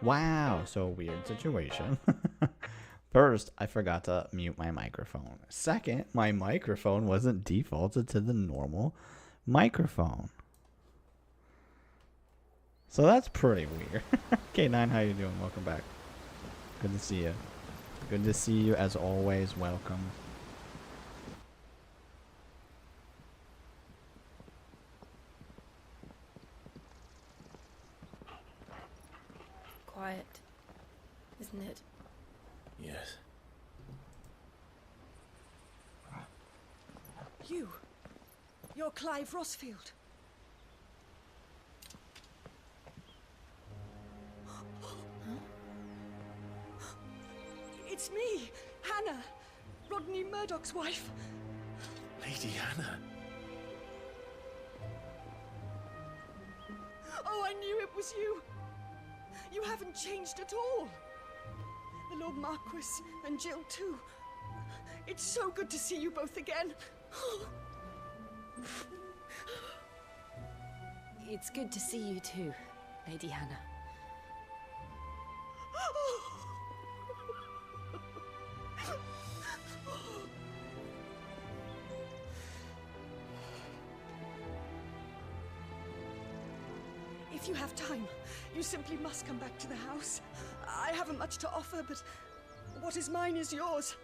Wow, so weird situation. First, I forgot to mute my microphone. Second, my microphone wasn't defaulted to the normal microphone. So that's pretty weird. K9, how you doing? Welcome back. Good to see you. Good to see you as always. Welcome. Quiet, isn't it? Yes. You're Clive Rossfield. It's me, Hannah, Rodney Murdoch's wife. Lady Hannah. Oh, I knew it was you. You haven't changed at all. The Lord Marquis and Jill too. It's so good to see you both again. It's good to see you too, Lady Hannah. If you have time, you simply must come back to the house. I haven't much to offer, but what is mine is yours.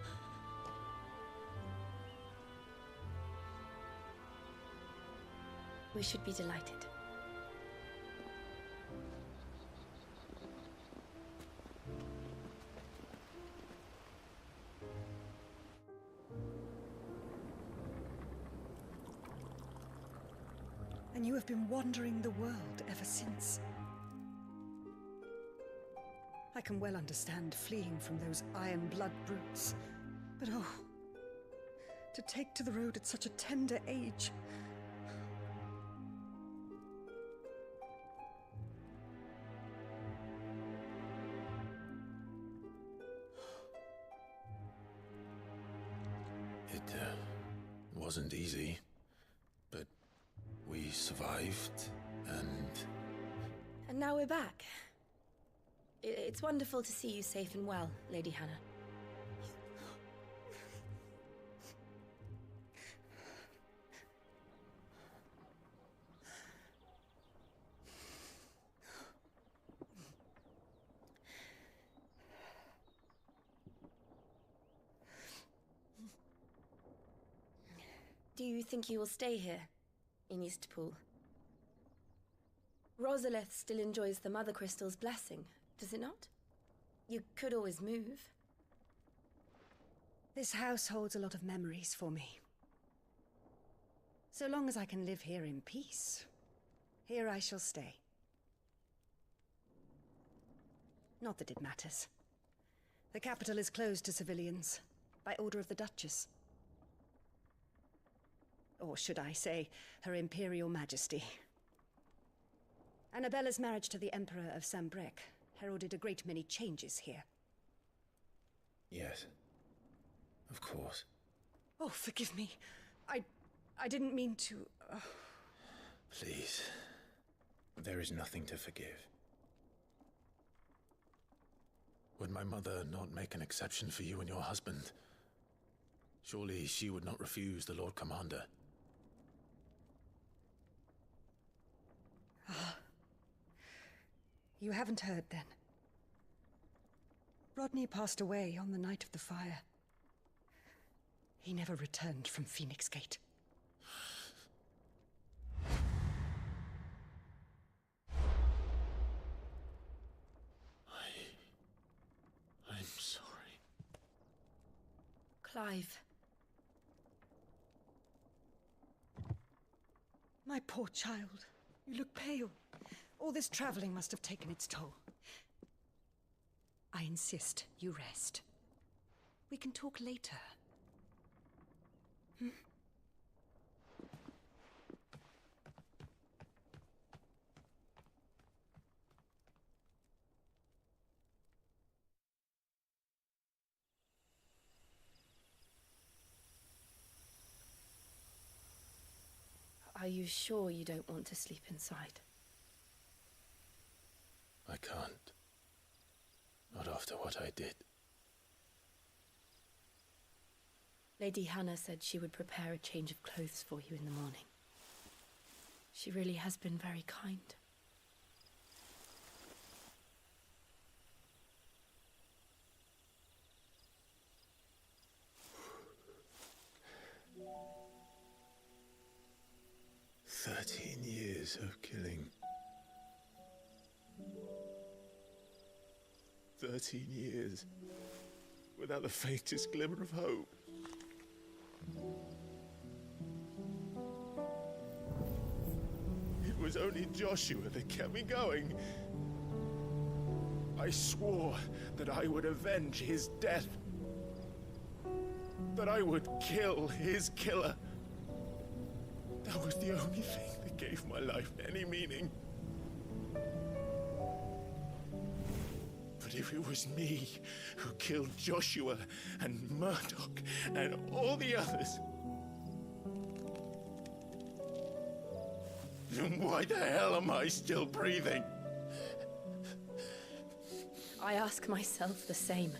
We should be delighted. And you have been wandering the world ever since. I can well understand fleeing from those iron blood brutes, but oh, to take to the road at such a tender age. It wasn't easy, but we survived, and... And now we're back. It's wonderful to see you safe and well, Lady Hannah. Do you think you will stay here, in Eastpool? Rosalith still enjoys the Mother Crystal's blessing, does it not? You could always move. This house holds a lot of memories for me. So long as I can live here in peace, here I shall stay. Not that it matters. The capital is closed to civilians, by order of the Duchess. Or should I say, Her Imperial Majesty. Annabella's marriage to the Emperor of Sambrec heralded a great many changes here. Yes. Of course. Oh, forgive me. I didn't mean to... Please. There is nothing to forgive. Would my mother not make an exception for you and your husband? Surely she would not refuse the Lord Commander. You haven't heard, then. Rodney passed away on the night of the fire. He never returned from Phoenix Gate. I'm sorry. Clive. My poor child. You look pale. All this traveling must have taken its toll. I insist you rest. We can talk later. Are you sure you don't want to sleep inside? I can't. Not after what I did. Lady Hannah said she would prepare a change of clothes for you in the morning. She really has been very kind. Years of killing. 13 years without the faintest glimmer of hope. It was only Joshua that kept me going. I swore that I would avenge his death. That I would kill his killer. That was the only thing that gave my life any meaning. But if it was me who killed Joshua and Murdoch and all the others, then why the hell am I still breathing? I ask myself the same.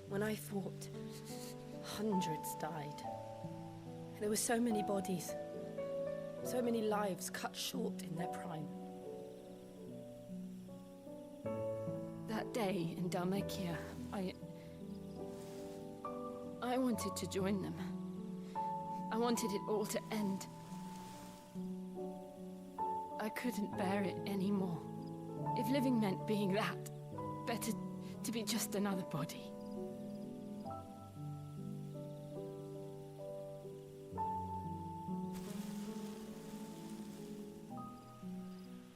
When I fought, hundreds died. There were so many bodies, so many lives cut short in their prime. That day in Dalmekia, I wanted to join them. I wanted it all to end. I couldn't bear it anymore. If living meant being that, better to be just another body.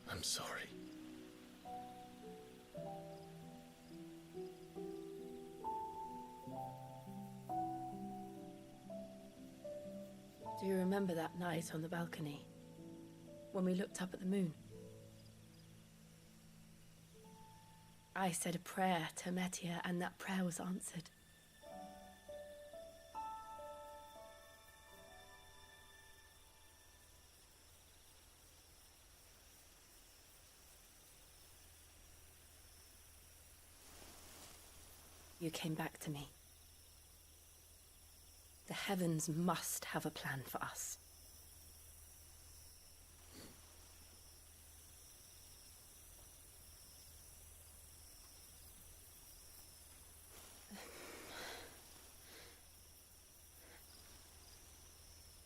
I'm sorry. Do you remember that night on the balcony, when we looked up at the moon? I said a prayer to Metia, and that prayer was answered. You came back to me. The heavens must have a plan for us.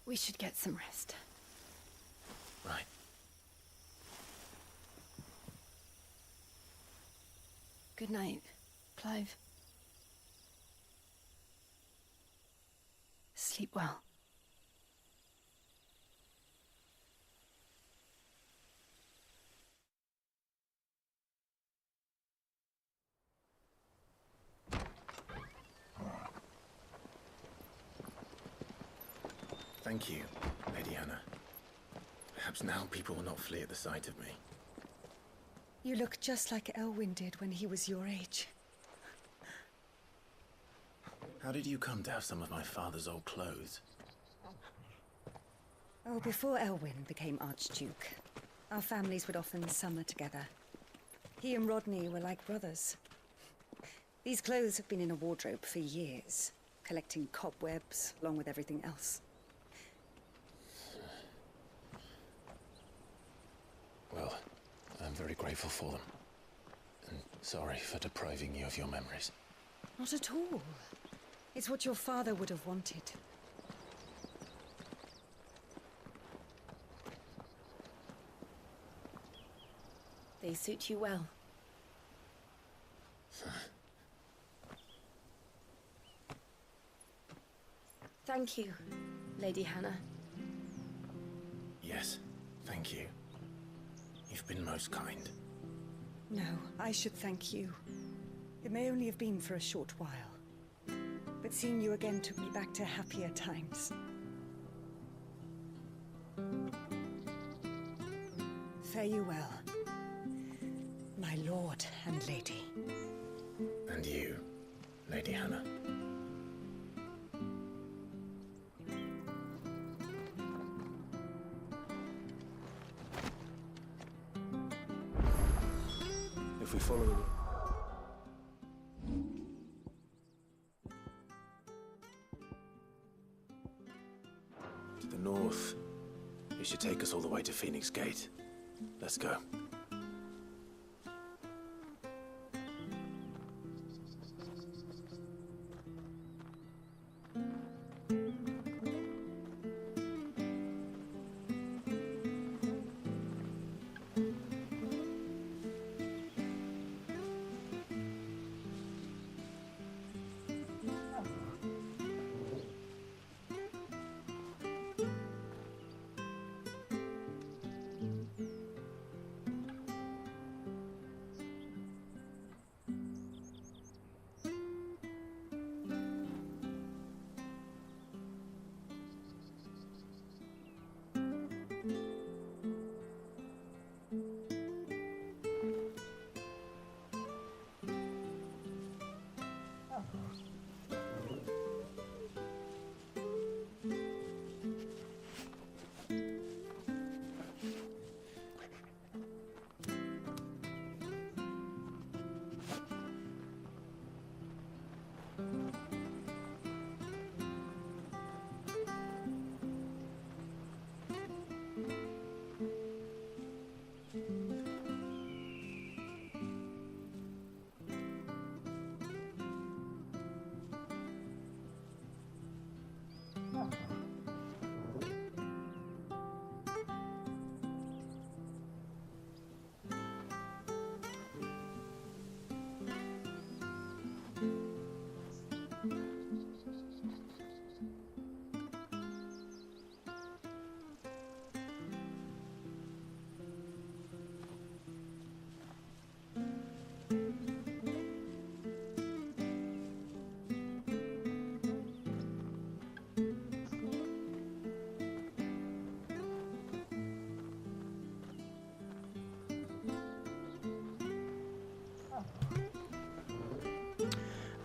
We should get some rest. Right. Good night, Clive. Sleep well. Thank you, Lady Hannah. Perhaps now people will not flee at the sight of me. You look just like Elwyn did when he was your age. How did you come to have some of my father's old clothes? Oh, before Elwyn became Archduke, our families would often summer together. He and Rodney were like brothers. These clothes have been in a wardrobe for years, collecting cobwebs along with everything else. Well, I'm very grateful for them. And sorry for depriving you of your memories. Not at all. It's what your father would have wanted. They suit you well. Thank you, Lady Hannah. Yes, thank you. You've been most kind. No, I should thank you. It may only have been for a short while, but seeing you again took me back to happier times. Fare you well, my lord and lady. And you, Lady Hannah. If we follow the... to the north, it should take us all the way to Phoenix Gate. Let's go.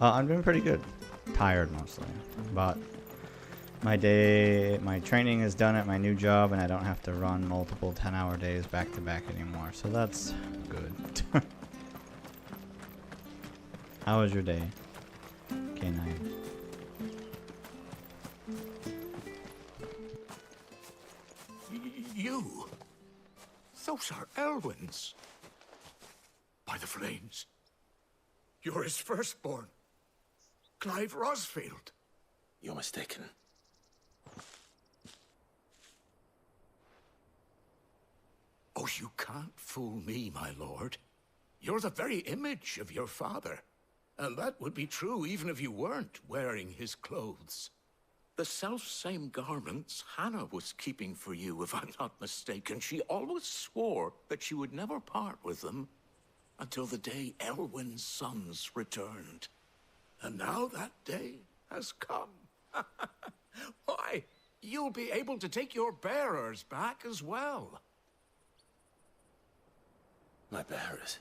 I'm doing pretty good. Tired mostly. But my training is done at my new job and I don't have to run multiple 10-hour days back to back anymore. So that's good. How was your day? K9. You? Those are Elwyn's. By the flames. You're his firstborn. Clive Rosfield. You're mistaken. Oh, you can't fool me, my lord. You're the very image of your father. And that would be true even if you weren't wearing his clothes. The self-same garments Hannah was keeping for you, if I'm not mistaken. She always swore that she would never part with them until the day Elwyn's sons returned. And now that day has come. Why, you'll be able to take your bearers back as well. My bearers.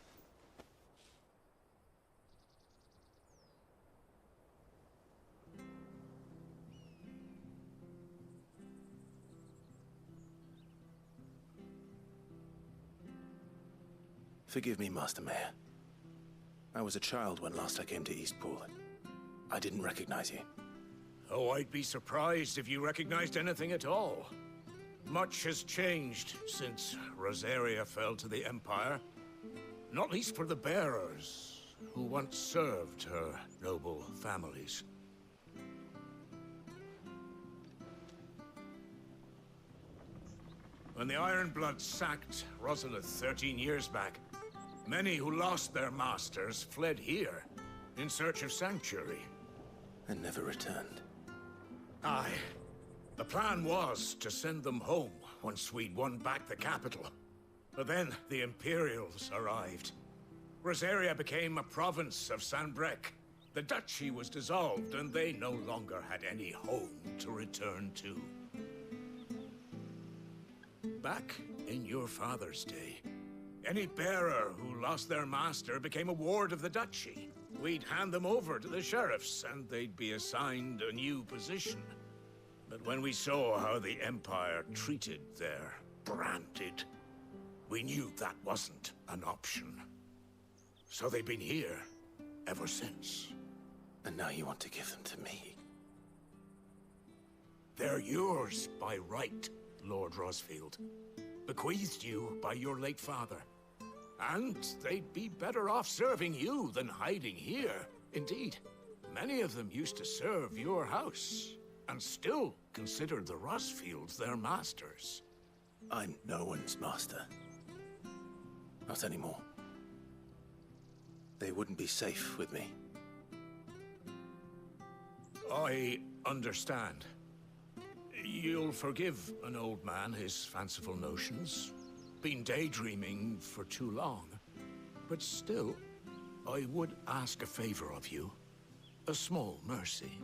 Forgive me, Master Mayor. I was a child when last I came to Eastpool. I didn't recognize you. Oh, I'd be surprised if you recognized anything at all. Much has changed since Rosaria fell to the Empire. Not least for the bearers, who once served her noble families. When the Ironbloods sacked Rosalith 13 years back, many who lost their masters fled here in search of sanctuary. And never returned. Aye. The plan was to send them home once we'd won back the capital. But then the Imperials arrived. Rosaria became a province of Sanbreque. The duchy was dissolved, and they no longer had any home to return to. Back in your father's day, any bearer who lost their master became a ward of the duchy. We'd hand them over to the sheriffs, and they'd be assigned a new position. But when we saw how the Empire treated their branded, we knew that wasn't an option. So they've been here ever since. And now you want to give them to me? They're yours by right, Lord Rosfield. Bequeathed you by your late father. And they'd be better off serving you than hiding here. Indeed, many of them used to serve your house, and still considered the Rosfields their masters. I'm no one's master. Not anymore. They wouldn't be safe with me. I understand. You'll forgive an old man his fanciful notions. Been daydreaming for too long. But still, I would ask a favor of you. A small mercy.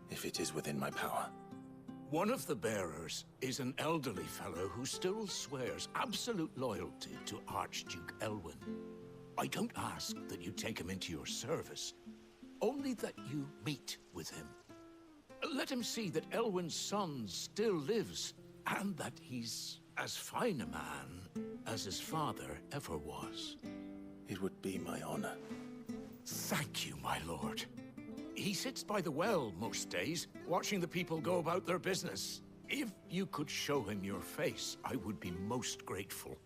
If it is within my power. One of the bearers is an elderly fellow who still swears absolute loyalty to Archduke Elwyn. I don't ask that you take him into your service, only that you meet with him. Let him see that Elwyn's son still lives, and that he's as fine a man as his father ever was. It would be my honor. Thank you, my lord. He sits by the well most days, watching the people go about their business. If you could show him your face, I would be most grateful.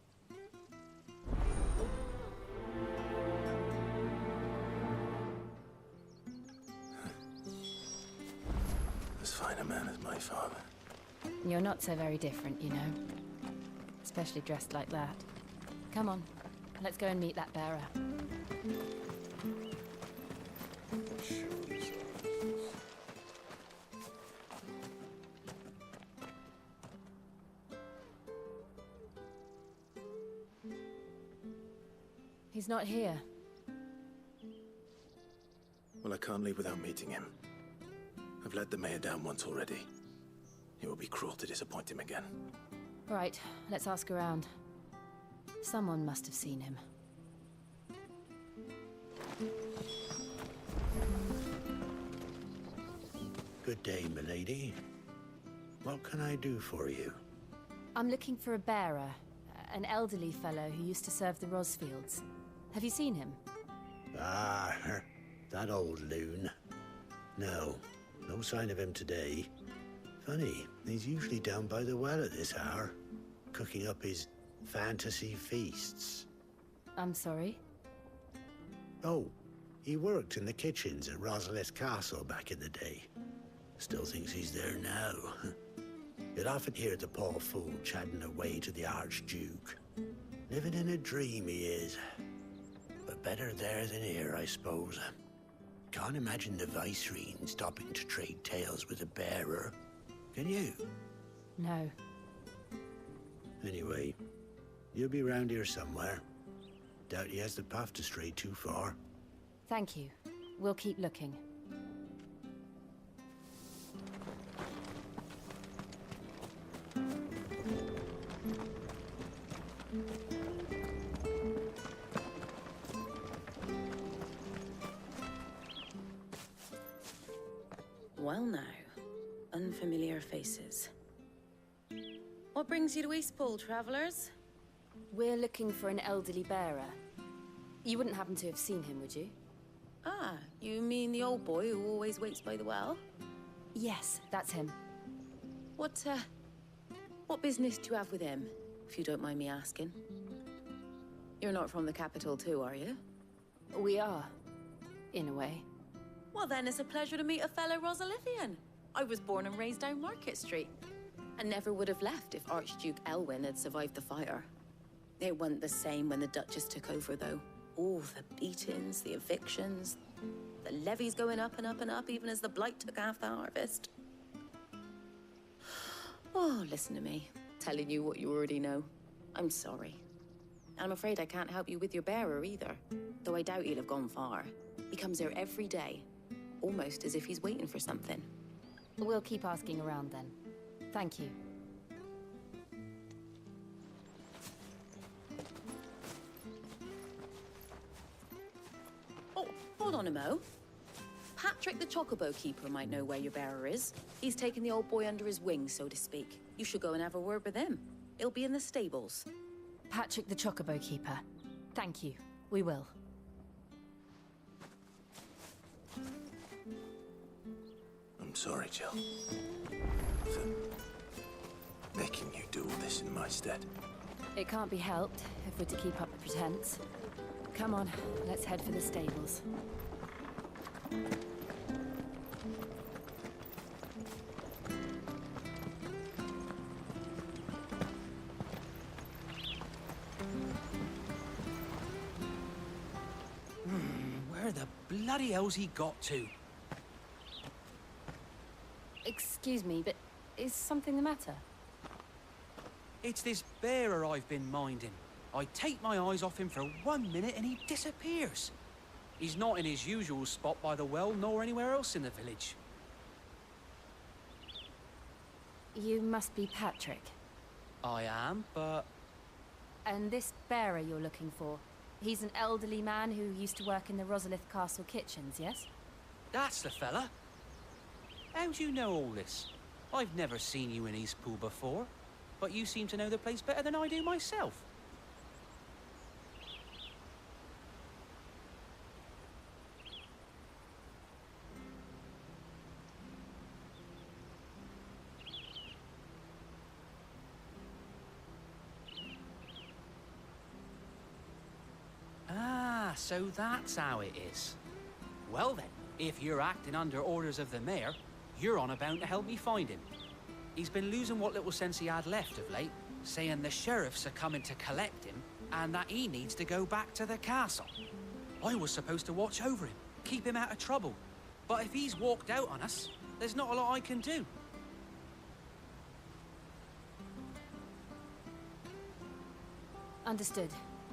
As fine a man as my father. You're not so very different, you know. Especially dressed like that. Come on, let's go and meet that bearer. He's not here. Well, I can't leave without meeting him. I've let the mayor down once already. It would be cruel to disappoint him again. Right, let's ask around. Someone must have seen him. Good day, milady. What can I do for you? I'm looking for a bearer, an elderly fellow who used to serve the Rosfields. Have you seen him? Ah, that old loon. No, no sign of him today. Funny, he's usually down by the well at this hour, cooking up his fantasy feasts. I'm sorry? Oh, he worked in the kitchens at Rosalith Castle back in the day. Still thinks he's there now. You'd often hear the poor fool chatting away to the Archduke. Living in a dream he is. But better there than here, I suppose. Can't imagine the Viceroy stopping to trade tales with a bearer. Can you? No. Anyway, you'll be round here somewhere. Doubt he has the path to stray too far. Thank you. We'll keep looking. Well now, unfamiliar faces. What brings you to Eastpool, travelers? We're looking for an elderly bearer. You wouldn't happen to have seen him, would you? Ah, you mean the old boy who always waits by the well? Yes, that's him. What business do you have with him, if you don't mind me asking? You're not from the capital too, are you? We are, in a way. Well then, it's a pleasure to meet a fellow Rosalithian. I was born and raised down Market Street, and never would have left if Archduke Elwyn had survived the fire. It wasn't the same when the Duchess took over, though. All the beatings, the evictions, the levies going up and up and up, even as the blight took half the harvest. Oh, listen to me, telling you what you already know. I'm sorry. I'm afraid I can't help you with your bearer either, though I doubt he'll have gone far. He comes here every day, almost as if he's waiting for something. We'll keep asking around then. Thank you. Oh, hold on a mo. Patrick the Chocobo Keeper might know where your bearer is. He's taken the old boy under his wing, so to speak. You should go and have a word with him. He'll be in the stables. Patrick the Chocobo Keeper. Thank you. We will. I'm sorry, Jill. For making you do all this in my stead. It can't be helped if we're to keep up the pretense. Come on, let's head for the stables. Where the bloody hell's he got to? Excuse me, but is something the matter? It's this bearer I've been minding. I take my eyes off him for 1 minute and he disappears. He's not in his usual spot by the well, nor anywhere else in the village. You must be Patrick. I am, but... And this bearer you're looking for, he's an elderly man who used to work in the Rosalith Castle kitchens, yes? That's the fella. How do you know all this? I've never seen you in Eastpool before, but you seem to know the place better than I do myself. Ah, so that's how it is. Well then, if you're acting under orders of the mayor, you're on about to help me find him. He's been losing what little sense he had left of late, saying the sheriffs are coming to collect him, and that he needs to go back to the castle. I was supposed to watch over him, keep him out of trouble. But if he's walked out on us, there's not a lot I can do. Understood.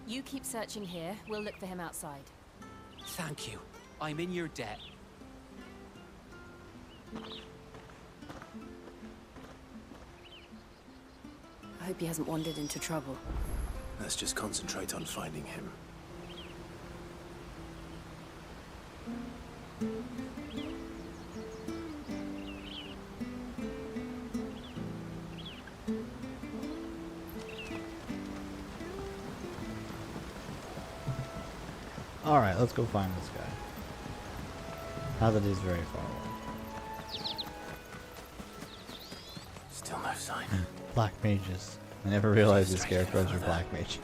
You keep searching here, we'll look for him outside. Thank you. I'm in your debt. I hope he hasn't wandered into trouble. Let's just concentrate on finding him. Alright, let's go find this guy. Now that he's very far away. Still no sign. Black mages. I never realized the scarecrows were black mage.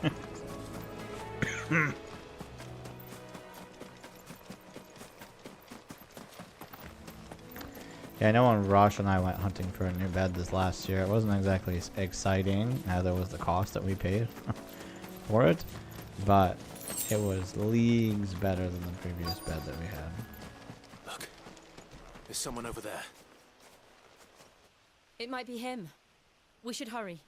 Yeah, I know when Rosh and I went hunting for a new bed this last year, it wasn't exactly exciting. Now there was the cost that we paid for it, but it was leagues better than the previous bed that we had. Look, there's someone over there. It might be him. We should hurry.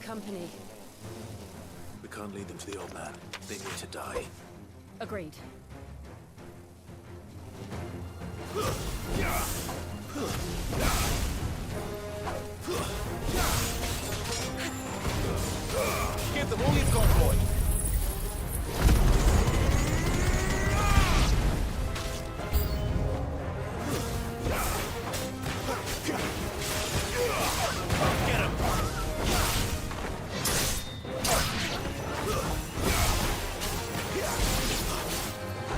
Company. We can't lead them to the old man. They need to die. Agreed. Give them all you've got, boy. Get him.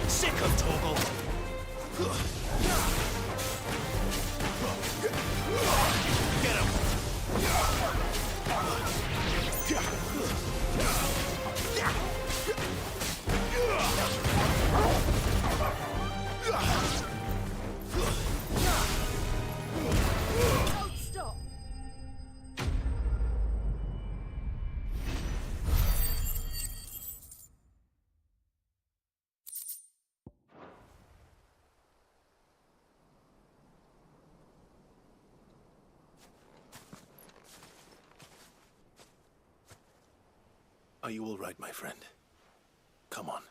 Sick of Toggle. Get him. Don't stop! Are you all right, my friend? Come on.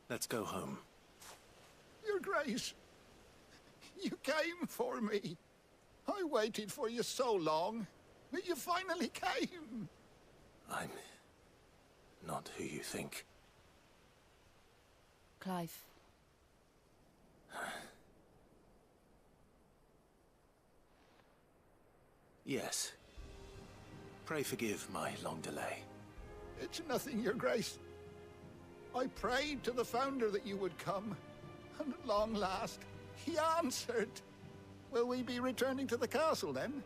Let's go home. Your Grace, you came for me. I waited for you so long, but you finally came. I'm not who you think. Clive. Yes. Pray forgive my long delay. It's nothing, Your Grace. I prayed to the Founder that you would come, and at long last, he answered. Will we be returning to the castle, then?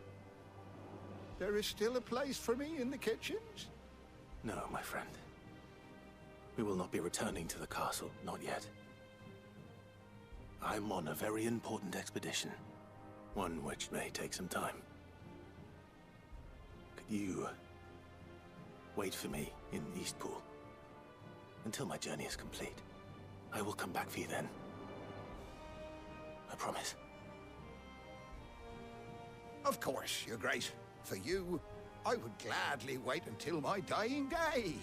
There is still a place for me in the kitchens? No, my friend. We will not be returning to the castle, not yet. I'm on a very important expedition, one which may take some time. Could you wait for me in Eastpool until my journey is complete? I will come back for you then. I promise. Of course, Your Grace. For you, I would gladly wait until my dying day.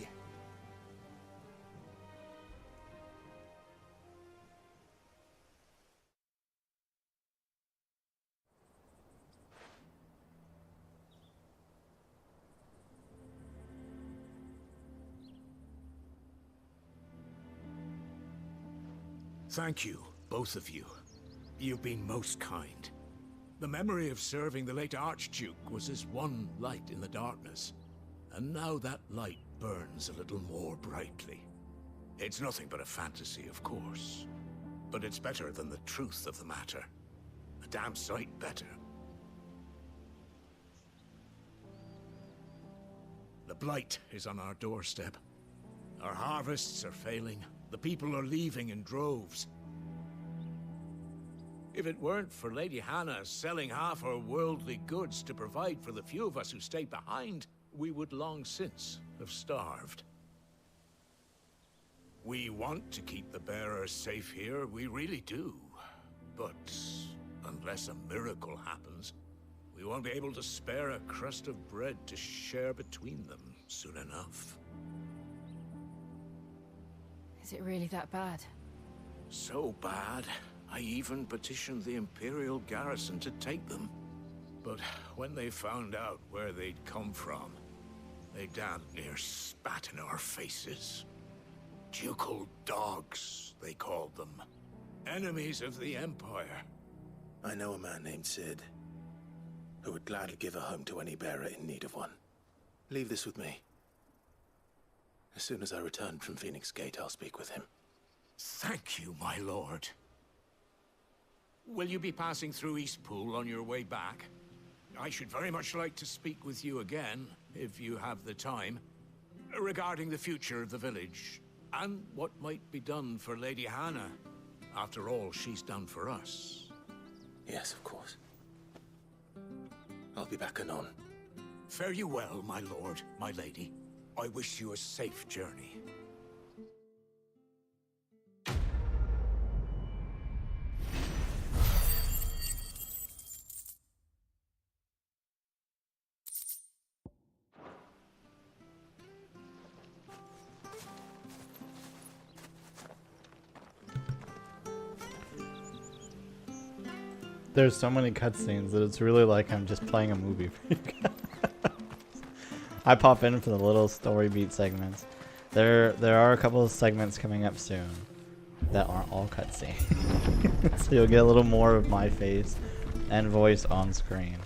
Thank you, both of you. You've been most kind. The memory of serving the late Archduke was as one light in the darkness, and now that light burns a little more brightly. It's nothing but a fantasy, of course, but it's better than the truth of the matter. A damn sight better. The blight is on our doorstep. Our harvests are failing. The people are leaving in droves. If it weren't for Lady Hannah selling half her worldly goods to provide for the few of us who stayed behind, we would long since have starved. We want to keep the bearers safe here, we really do. But unless a miracle happens, we won't be able to spare a crust of bread to share between them soon enough. Is it really that bad? So bad, I even petitioned the Imperial garrison to take them. But when they found out where they'd come from, they damn near spat in our faces. Ducal dogs, they called them. Enemies of the Empire. I know a man named Sid, who would gladly give a home to any bearer in need of one. Leave this with me. As soon as I return from Phoenix Gate, I'll speak with him. Thank you, my lord. Will you be passing through Eastpool on your way back? I should very much like to speak with you again, if you have the time, regarding the future of the village, and what might be done for Lady Hannah, after all she's done for us. Yes, of course. I'll be back anon. Fare you well, my lord, my lady. I wish you a safe journey. There's so many cutscenes that it's really like I'm just playing a movie for you guys. I pop in for the little story beat segments. There are a couple of segments coming up soon that aren't all cutscene. So you'll get a little more of my face and voice on screen.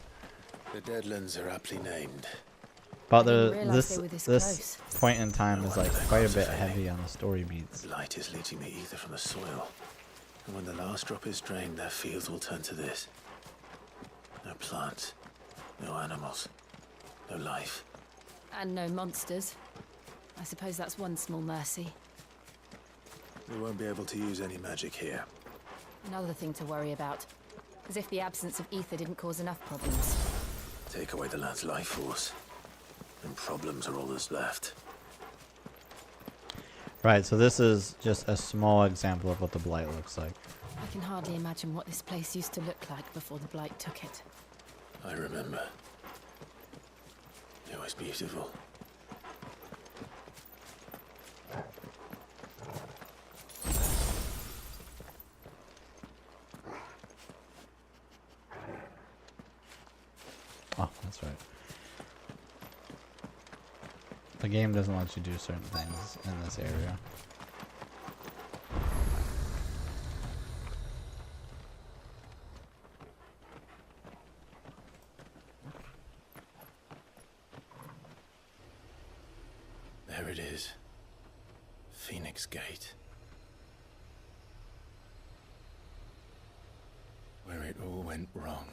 The Deadlands are aptly named. But didn't realise this they were this this close. point in time No is wonder like their quite a crops are bit failing. heavy on the story beats. Light is leaching the ether from the soil. And when the last drop is drained, their fields will turn to this. No plants, no animals, no life. And no monsters. I suppose that's one small mercy. We won't be able to use any magic here. Another thing to worry about. As if the absence of ether didn't cause enough problems. Take away the lad's life force, and problems are all that's left. Right, so this is just a small example of what the Blight looks like. I can hardly imagine what this place used to look like before the Blight took it. I remember. It was beautiful. Oh, that's right. The game doesn't let you do certain things in this area. it is. Phoenix Gate. Where it all went wrong.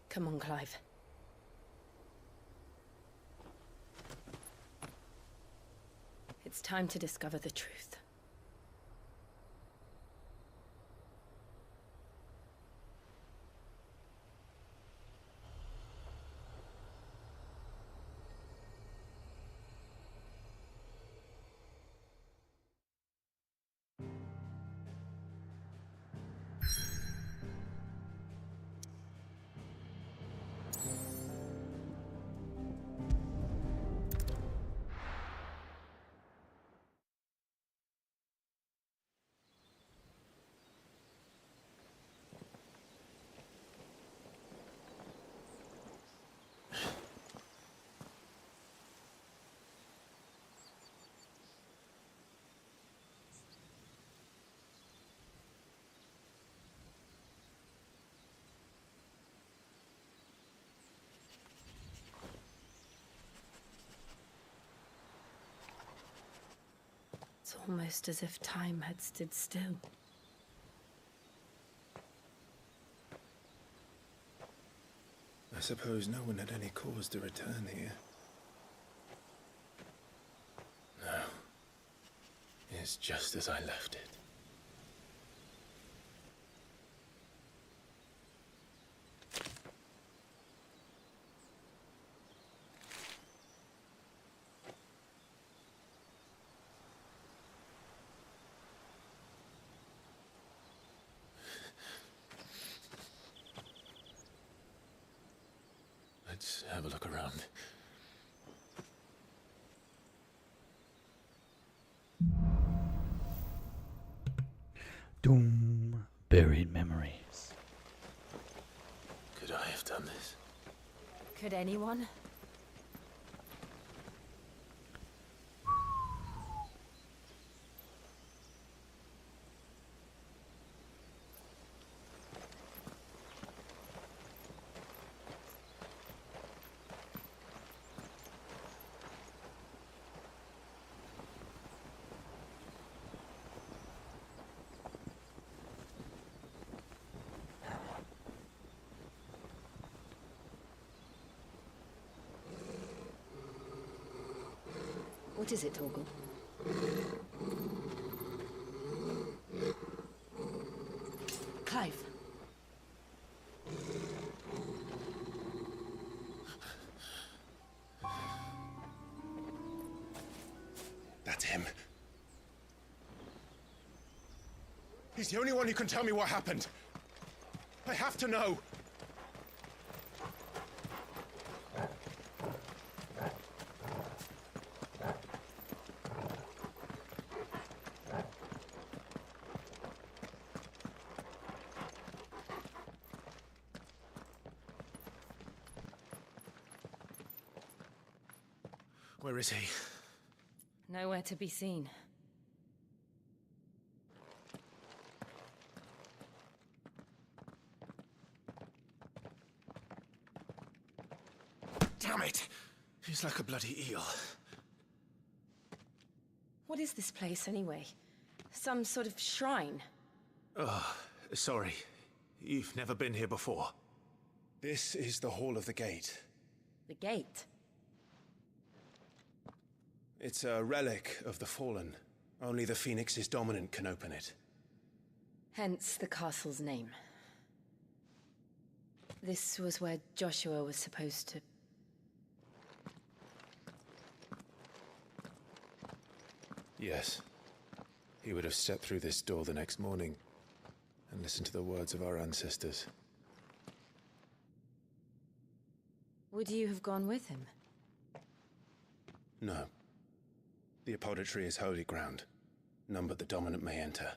Come on, Clive. It's time to discover the truth. It's almost as if time had stood still. I suppose no one had any cause to return here. No. It's just as I left it. Let's have a look around. Doom. Buried memories. Could I have done this? Could anyone? What is it, Torgal? Clive. That's him. He's the only one who can tell me what happened. I have to know. Where is he? Nowhere to be seen. Damn it! He's like a bloody eel. What is this place, anyway? Some sort of shrine? Oh, sorry. You've never been here before. This is the Hall of the Gate. The gate? It's a relic of the Fallen. Only the Phoenix's dominant can open it. Hence the castle's name. This was where Joshua was supposed to... Yes. He would have stepped through this door the next morning and listened to the words of our ancestors. Would you have gone with him? No. The apodatory is holy ground. None but the dominant may enter.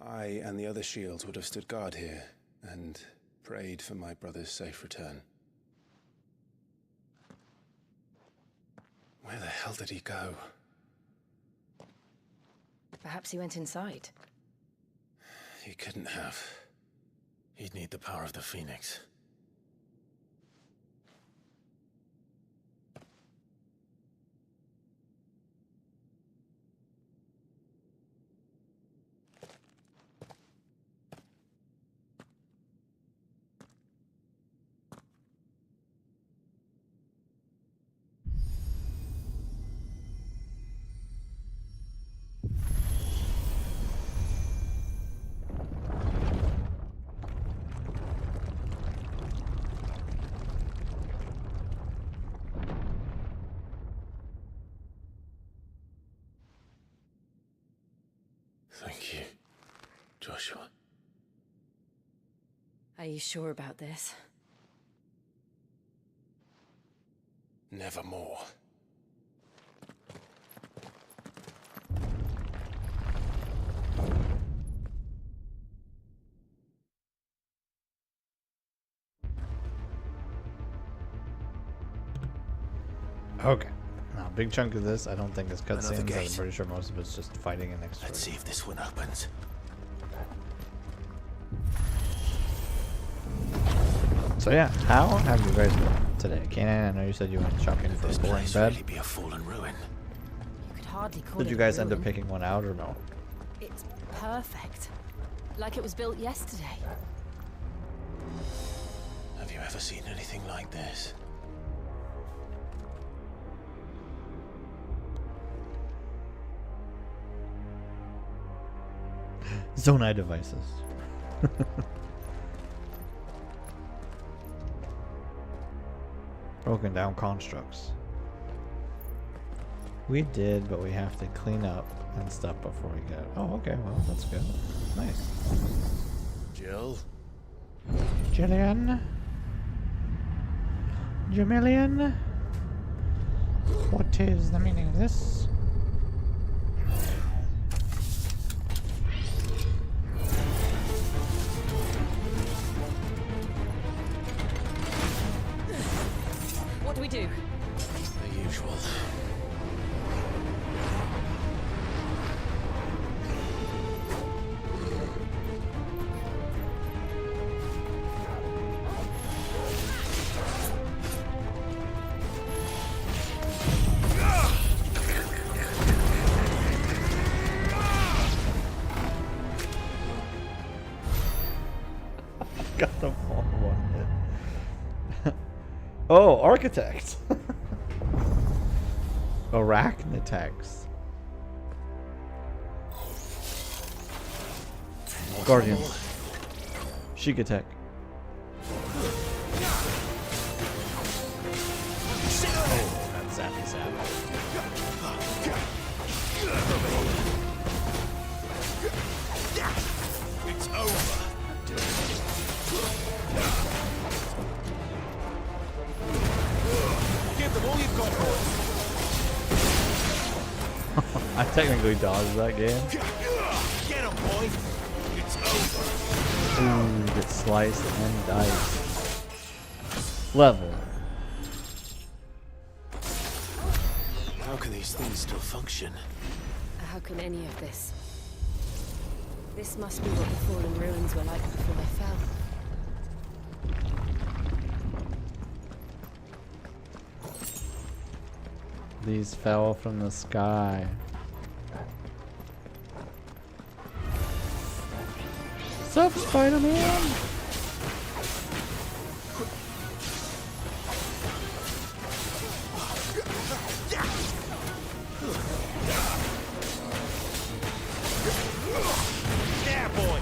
I and the other shields would have stood guard here and prayed for my brother's safe return. Where the hell did he go? Perhaps he went inside. He couldn't have. You'd need the power of the Phoenix. Thank you, Joshua. Are you sure about this? Nevermore. Okay. Now, a big chunk of this I don't think is Another cutscenes. I'm gate. pretty sure most of it's just fighting and Let's exploring. see if this one opens. So yeah, how have you guys been today? Kanan, I know you said you went shopping for a This boring place bed. really be a fallen ruin. You could hardly call Did it you a guys end up ruin. picking one out or no? It's perfect. Like it was built yesterday. Have you ever seen anything like this? Zonai devices. Broken down constructs. We did, but we have to clean up and stuff before we get. Oh, okay. Well, that's good. Nice. Jill? Jillian? Jamillion? What is the meaning of this? What do we do? The usual. Got them all in one hit. Oh, architect. Arachnitex. Guardians. Shigatech. Oh, that's Zappy Zap. It's over. Give them all you've got, boys. I technically dodged that game. Get them, boy. It's over. Ooh, get sliced and diced. Level. How can these things still function? How can any of this? This must be what the fallen ruins were like before they fell. These fell from the sky. Sup, Spider-Man? Yeah, boy.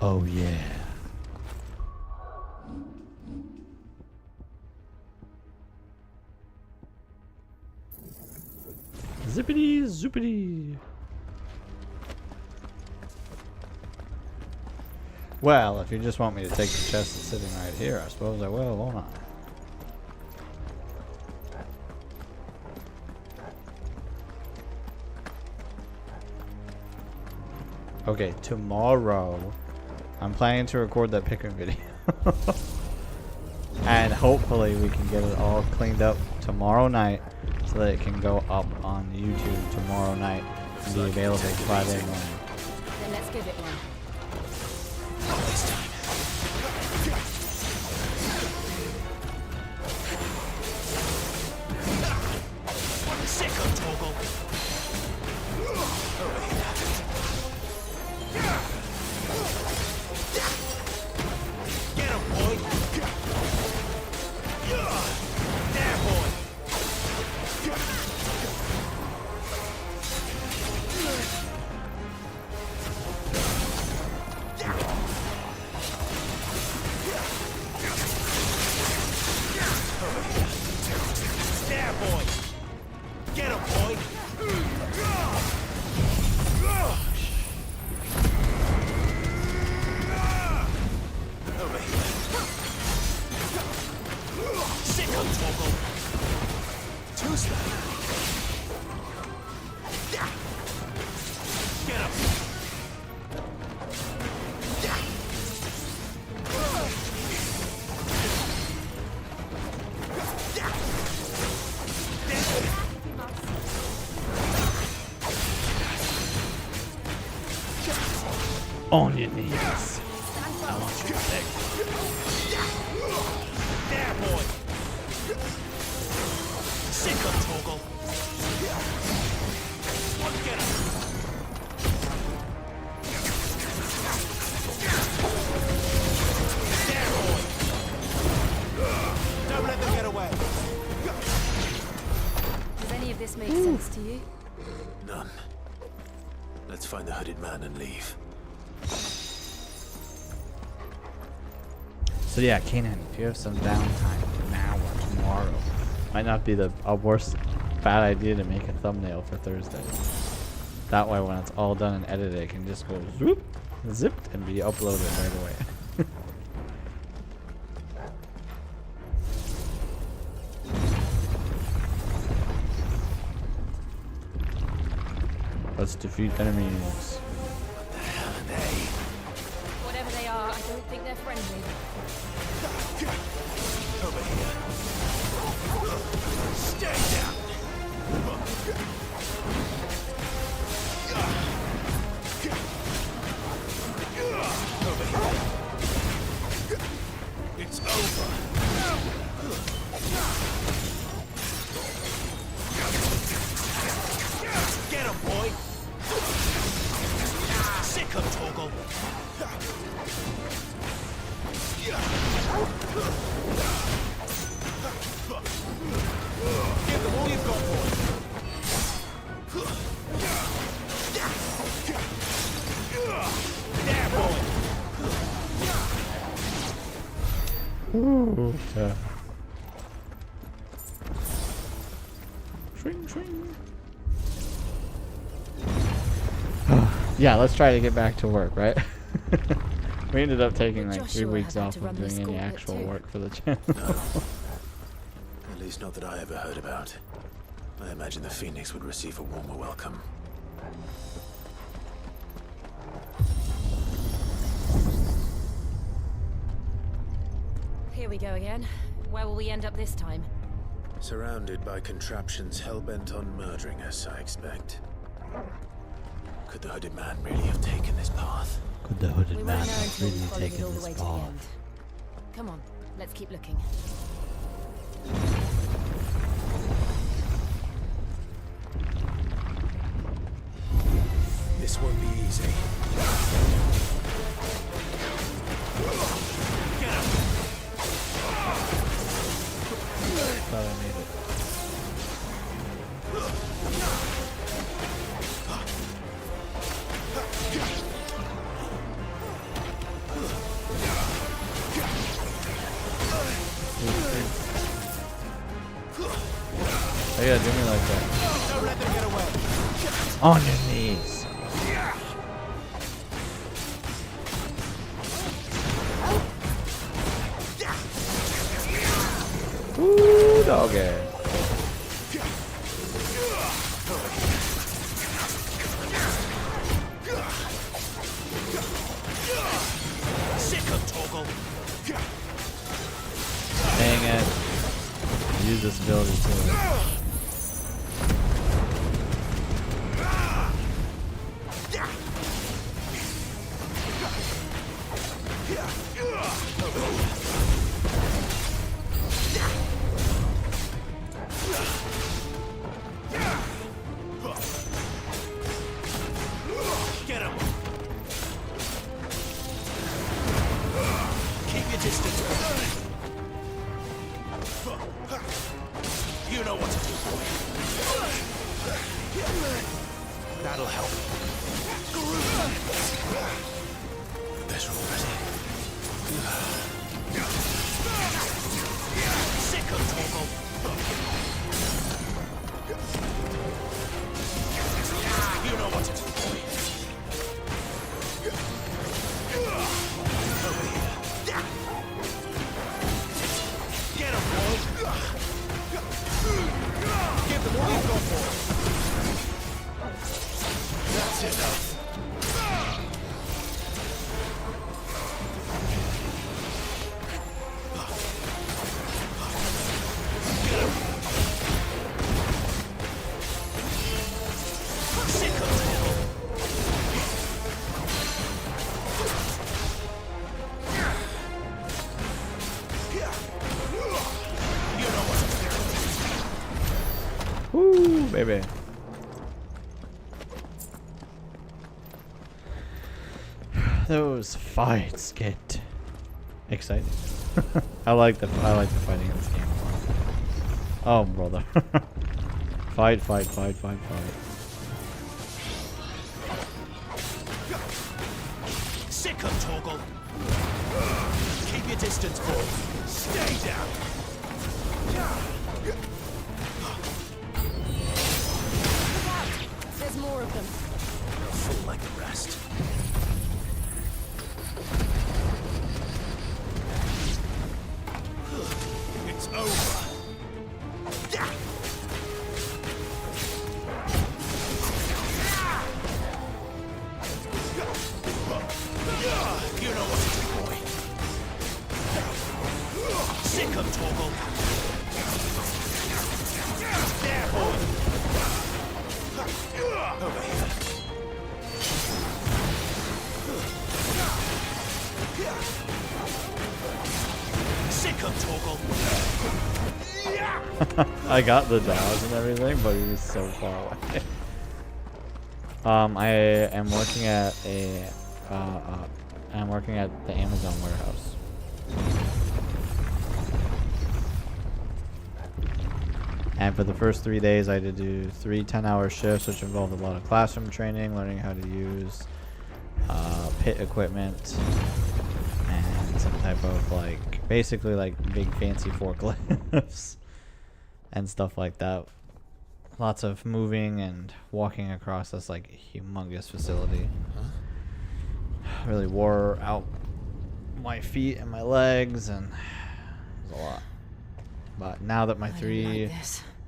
Oh yeah. Zippity zoopity. Well, if you just want me to take the chest that's sitting right here, I suppose I will, won't I? Okay, tomorrow I'm planning to record that Pikmin video. And hopefully we can get it all cleaned up tomorrow night so so that it can go up on YouTube tomorrow night and be available Friday morning. Then let's give it one. On your knees. I want you to take. There, boy. Sick of Toggle. Get him. There, boy. Don't let them get away. Does any of this make sense to you? None. Let's find the hooded man and leave. So yeah, Kanan, if you have some downtime now or tomorrow, might not be a worst bad idea to make a thumbnail for Thursday. That way when it's all done and edited, it can just go zoop, zipped, and be uploaded right away. Let's defeat enemies. Whatever they are, I don't think they're friendly. Over here. Stay down. Over here. It's over. Get him, boy. Sick of Toggle. Give them all you've got, boy. There, boy. Ooh, Swing, swing. Yeah, let's try to get back to work, right? We ended up taking like 3 weeks off of doing any actual work for the channel. No. At least not that I ever heard about. I imagine the Phoenix would receive a warmer welcome. Here we go again. Where will we end up this time? Surrounded by contraptions hell-bent on murdering us, I expect. Could the hooded man really have taken this path? Could the hooded We man won't know have until we really follow it taken all the this way to the end. path? Come on, let's keep looking. This won't be easy. Get him. Thought I made it. Oh yeah, do me like that. Don't let them get away. On your knees. Ooh, doggy. Sick of Toggle. Dang it. Use this ability too. Get him! Keep your distance. You know what to do, boy. That'll help. Better already. Sick of Torgal. You know what to do, boy. Over here. Get him, boy. Give them all you've got for him. That's enough. Sick of Torgal. You know what to do. Woo, baby. Those fights get exciting. I like the fighting in this game a lot. Oh, brother. Fight. Sick of Torgal. Keep your distance, boy. Stay down. There's more of them. Full like the rest. It's over. You know what to do, boy. Sick of Torgal. There, boy. Over here. Sick of Torgal. I got the dodge and everything, but he was so far away. I am working at I'm working at the Amazon warehouse. And for the first 3 days, I had to do 3 10-hour shifts, which involved a lot of classroom training, learning how to use pit equipment, and some type of basically big fancy forklifts and stuff like that. Lots of moving and walking across this humongous facility. Really wore out my feet and my legs, and it was a lot. But now that my 3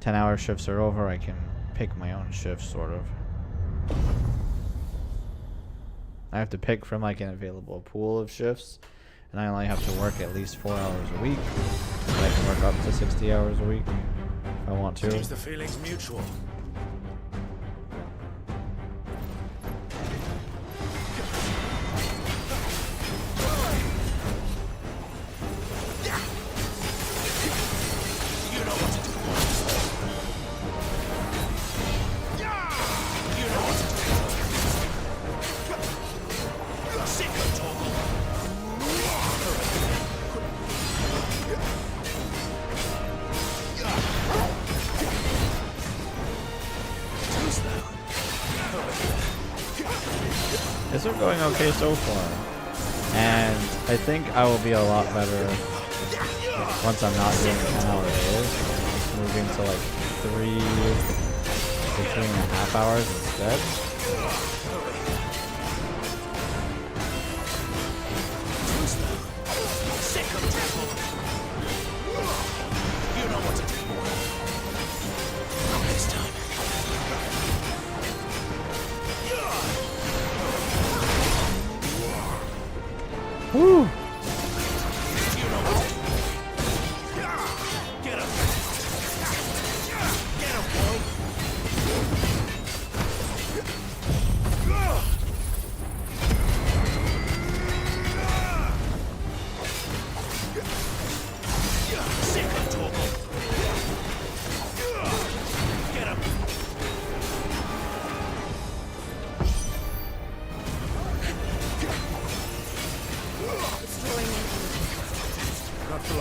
10-hour shifts are over, I can pick my own shifts, sort of. I have to pick from an available pool of shifts, and I only have to work at least 4 hours a week. But I can work up to 60 hours a week if I want to. Seems the feeling's mutual. These are going okay so far, and I think I will be a lot better once I'm not doing 10-hour days, moving to 3 to 3.5 hours instead. You know what to do. Not this time. Woo! You know what to do. Get him. Get him, boy.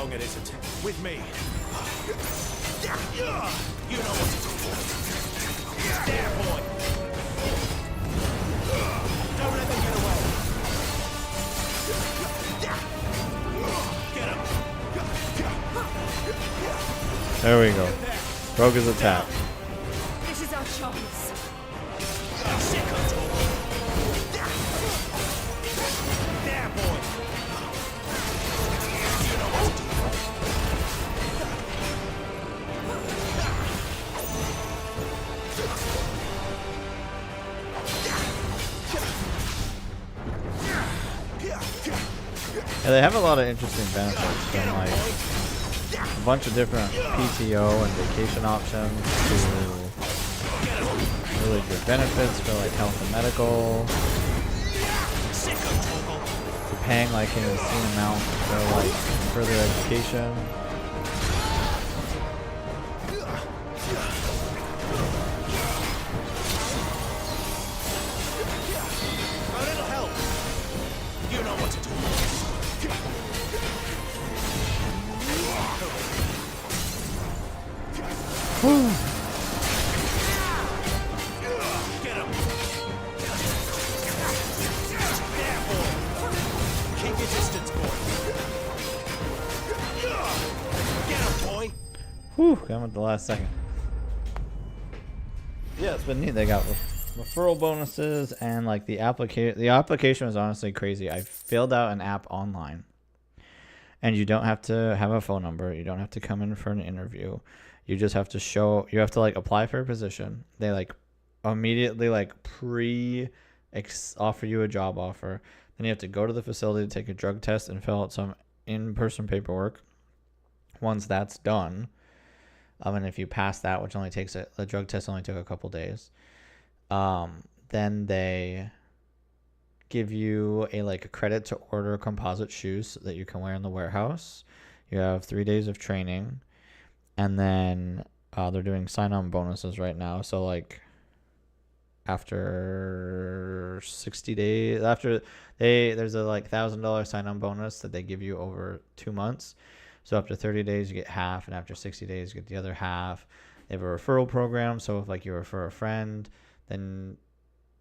long it isn't. With me. You know what to do. There, boy. Don't let them get away. Get him. There we go. Broke his attack. This is our chance. There, boy. You know what to do. Yeah, they have a lot of interesting benefits from like a bunch of different PTO and vacation options to really good benefits for like health and medical, to paying like an insane amount for like further education. A little help. You know what to do. Get him. There, boy. Keep your distance, boy. Get him, boy. Whew, got him at the last second. Yeah, it's been neat. They got referral bonuses and like the application. The application was honestly crazy. I filled out an app online, and you don't have to have a phone number. You don't have to come in for an interview. You just have to show. You have to like apply for a position. They like immediately like offer you a job offer. Then you have to go to the facility to take a drug test and fill out some in-person paperwork. Once that's done, and if you pass that, which only takes the drug test only took a couple days, then they give you a credit to order composite shoes that you can wear in the warehouse. You have 3 days of training, and then they're doing sign-on bonuses right now. So like after 60 days, there's a like $1,000 sign-on bonus that they give you over 2 months. So after 30 days, you get half, and after 60 days, you get the other half. They have a referral program. So if like you refer a friend, then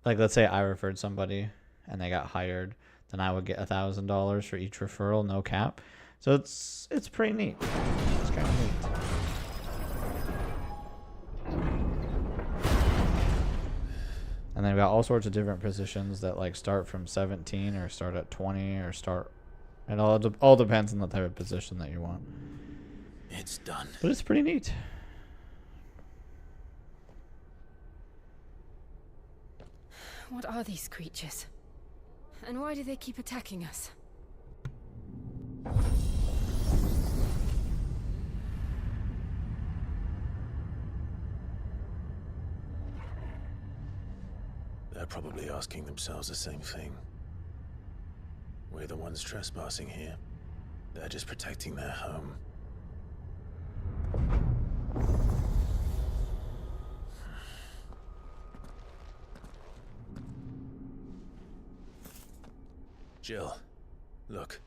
like let's say I referred somebody and they got hired, then I would get $1,000 for each referral, no cap. So it's pretty neat. It's kind of neat. And they've got all sorts of different positions that like start from 17 or start at 20 or start. It all depends on the type of position that you want. It's done. But it's pretty neat. What are these creatures? And why do they keep attacking us? They're probably asking themselves the same thing. We're the ones trespassing here. They're just protecting their home. Jill, look.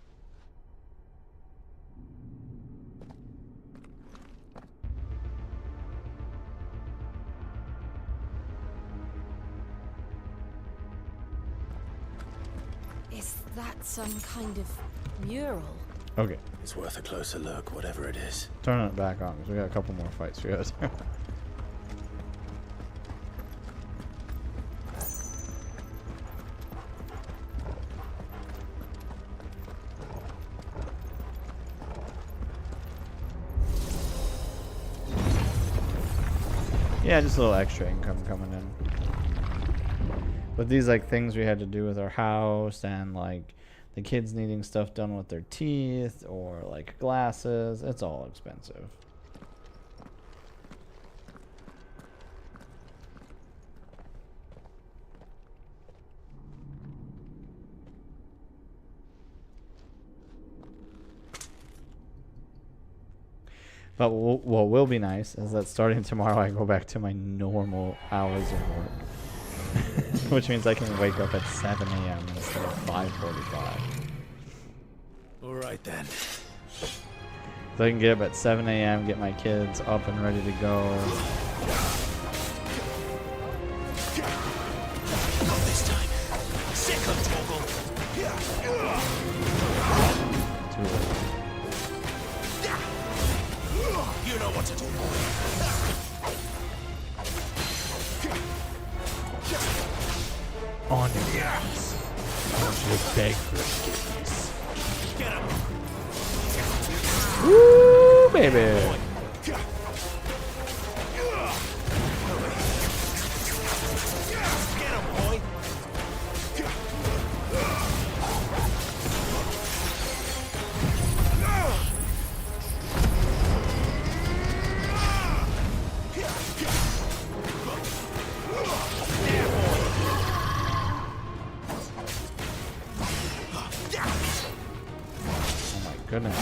Is that some kind of mural? Okay. It's worth a closer look, whatever it is. Turning it back on because we got a couple more fights for you guys. Yeah, just a little extra income coming in. But these like things we had to do with our house and like the kids needing stuff done with their teeth or like glasses, it's all expensive. But what will be nice is that starting tomorrow I go back to my normal hours of work. Which means I can wake up at 7 a.m. instead of 5:45. All right then. So I can get up at 7 a.m., get my kids up and ready to go. Not this time. Sick of Toggle. Too late. You know what to do, boy. On your knees. I want you to beg for forgiveness. Get him. Woo, baby. Get him, boy. Goodness.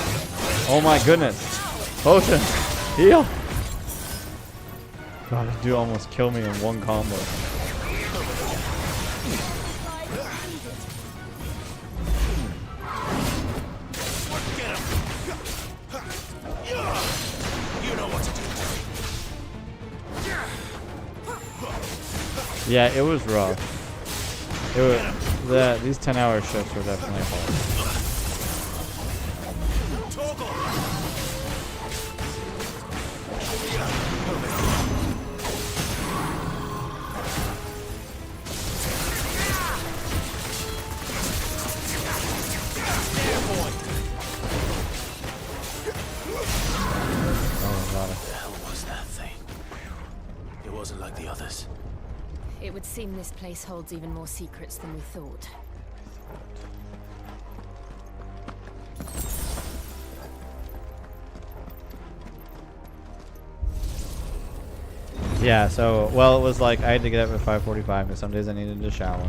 Oh my goodness. Potion. Heal. God, this dude almost killed me in one combo. Get him. You know what to do. Yeah, it was rough. It was these 10-hour shifts were definitely hard. It would seem this place holds even more secrets than we thought. Yeah, so, well, it was like I had to get up at 5:45 because some days I needed to shower.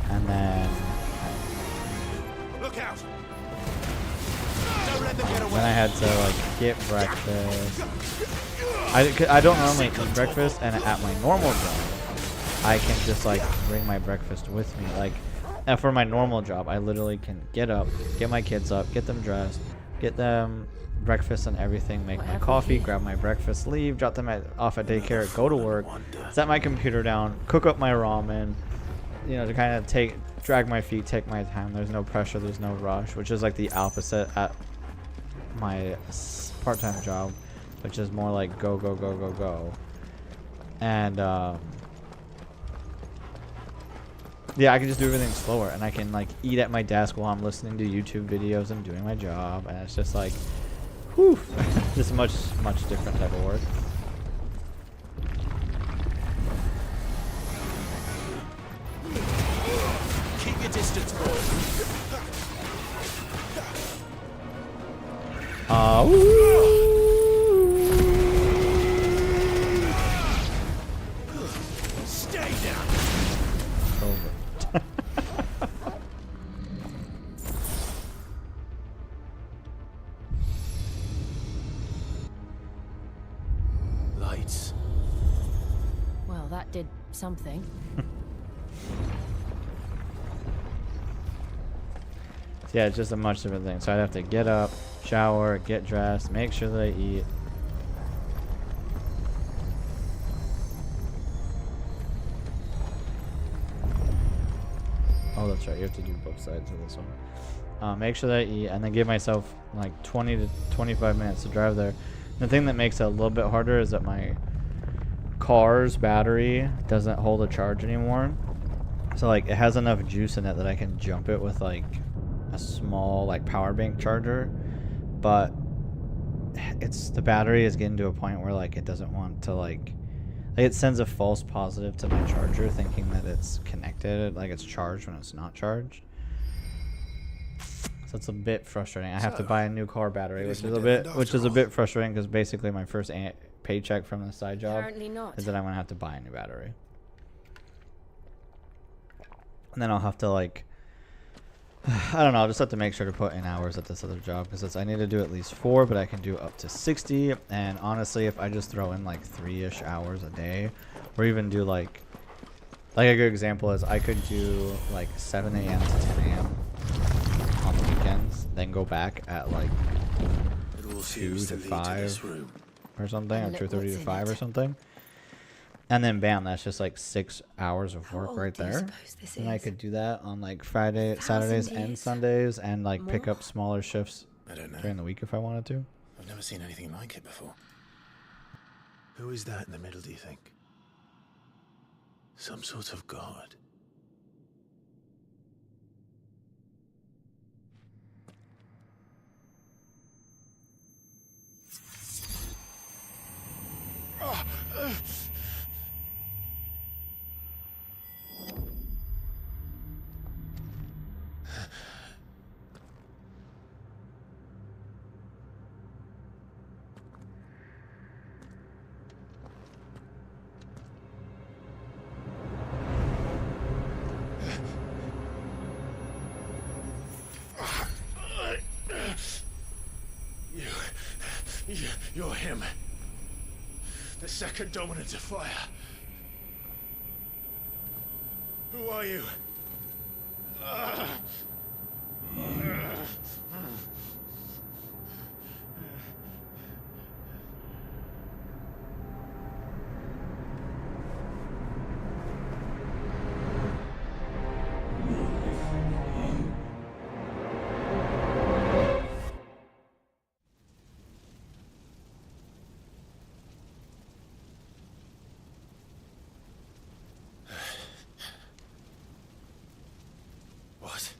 And then... Look out. Don't let them get away. Then I had to, like, get breakfast. I don't normally eat breakfast, and at my normal job, I can just, like, bring my breakfast with me. Like, and for my normal job, I literally can get up, get my kids up, get them dressed, get them breakfast and everything, make my coffee, grab my breakfast, leave, drop them off at daycare, go to work, set my computer down, cook up my ramen, you know, to kind of drag my feet, take my time. There's no pressure, there's no rush, which is like the opposite at my part-time job, which is more like go, go, go, go, go. And yeah, I can just do everything slower, and I can like eat at my desk while I'm listening to YouTube videos and doing my job, and it's just like, whew, just much different type of work. Keep your distance, boy. Stay down. Over. Lights. Well, that did something. Yeah, it's just a much different thing. So I'd have to get up, shower, get dressed, make sure that I eat. Oh, that's right. You have to do both sides of this one. Make sure that I eat, and then give myself like 20 to 25 minutes to drive there. The thing that makes it a little bit harder is that my car's battery doesn't hold a charge anymore. So like it has enough juice in it that I can jump it with like a small like power bank charger, but the battery is getting to a point where like it doesn't want to like it sends a false positive to my charger thinking that it's connected, like it's charged when it's not charged. So it's a bit frustrating. I have to buy a new car battery, which is a bit frustrating because basically my first paycheck from the side job is that I'm gonna have to buy a new battery, and then I'll have to like I don't know. I'll just have to make sure to put in hours at this other job because I need to do at least 4, but I can do up to 60. And honestly, if I just throw in like 3-ish hours a day, or even do like a good example is I could do like 7 a.m. to 10 a.m. on the weekends, then go back at like All 2 seems to lead this 5 room. or something, Have a or look 2:30 what's to in 5 or it. something. And then bam, that's just like 6 hours of How work old right do you there. suppose this And I is? could do that on like 1,000 Saturdays and years? Sundays, and like pick More? up smaller shifts I don't know. during the week if I wanted to. I've never seen anything like it before. Who is that in the middle, do you think? Some sort of god? You're him. The second dominant of fire. Who are you? What?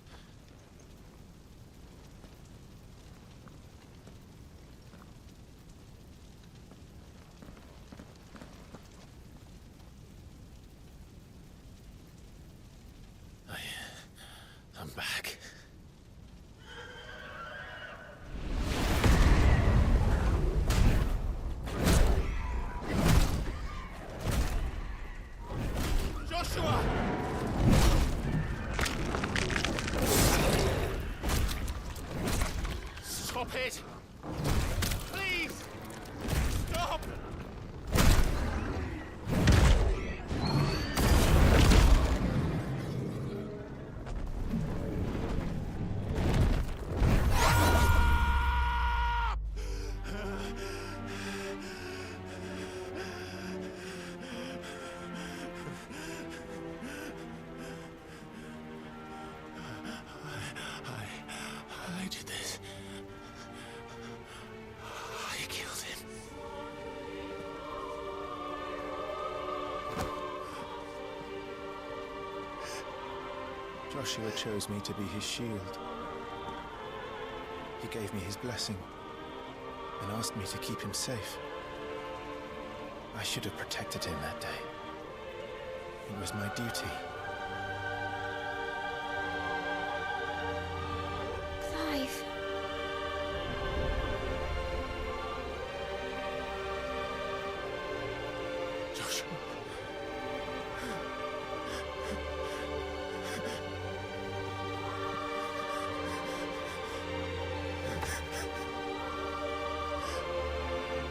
I'm back. Joshua! Stop it! Please! Stop! I did this. I killed him. Joshua chose me to be his shield. He gave me his blessing and asked me to keep him safe. I should have protected him that day. It was my duty. Clive. Joshua.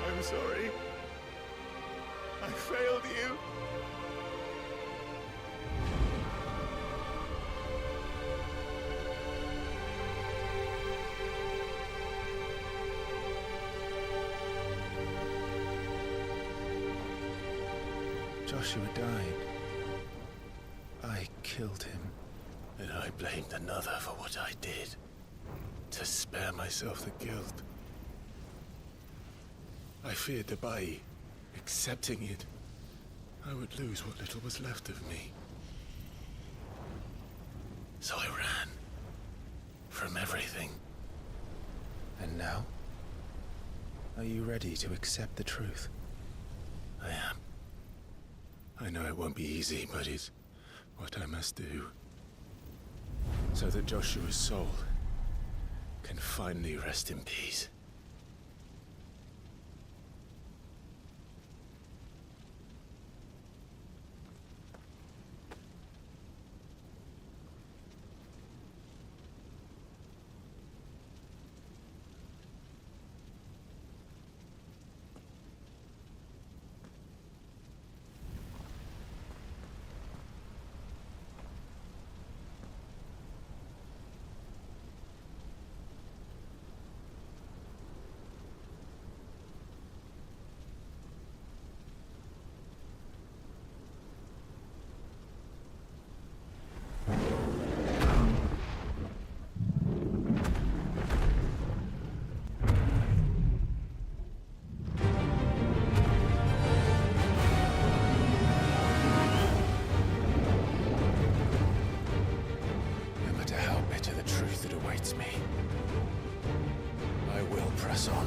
I'm sorry. I failed you. Joshua died. I killed him. And I blamed another for what I did. To spare myself the guilt. I feared that by accepting it, I would lose what little was left of me. So I ran. From everything. And now? Are you ready to accept the truth? I am. I know it won't be easy, but it's what I must do. So that Joshua's soul can finally rest in peace. truth that awaits me. I will press on.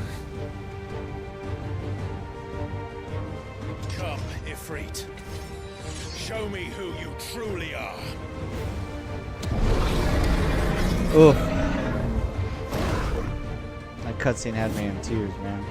Come, Ifrit. Show me who you truly are. Oof. That cutscene had me in tears, man.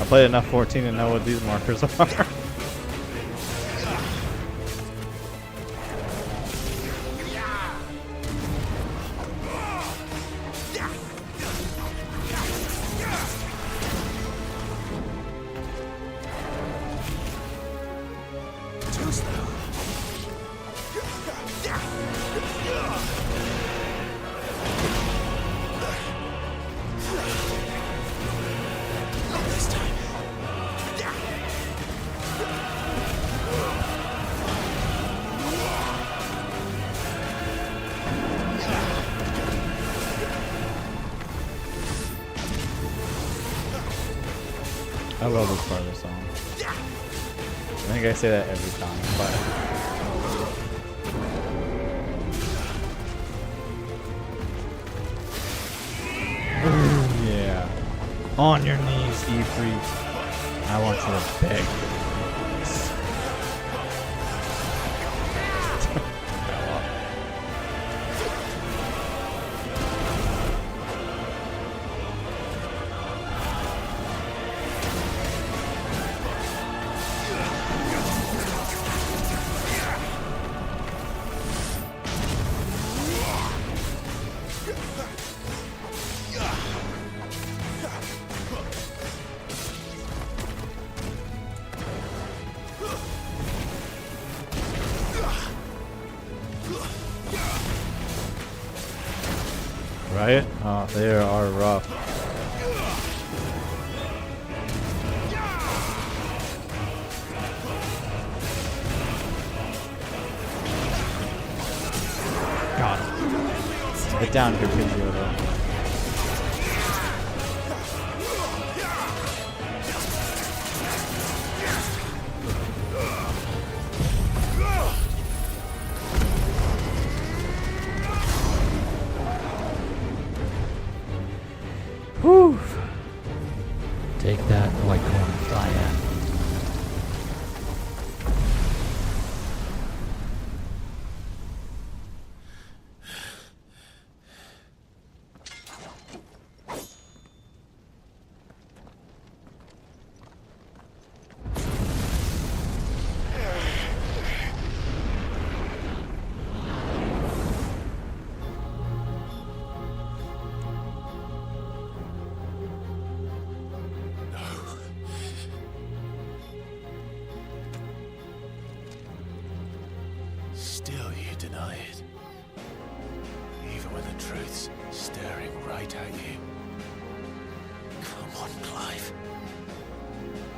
I played enough 14 to know what these markers are. I love this part of the song. I think I say that every time, but yeah. On your knees, Ifrit. I want you to beg. Right? Oh, they are rough. God. Get down here, Pidgeotto. Whew. Take that, white corn fire. Still you deny it. Even when the truth's staring right at you. Come on, Clive.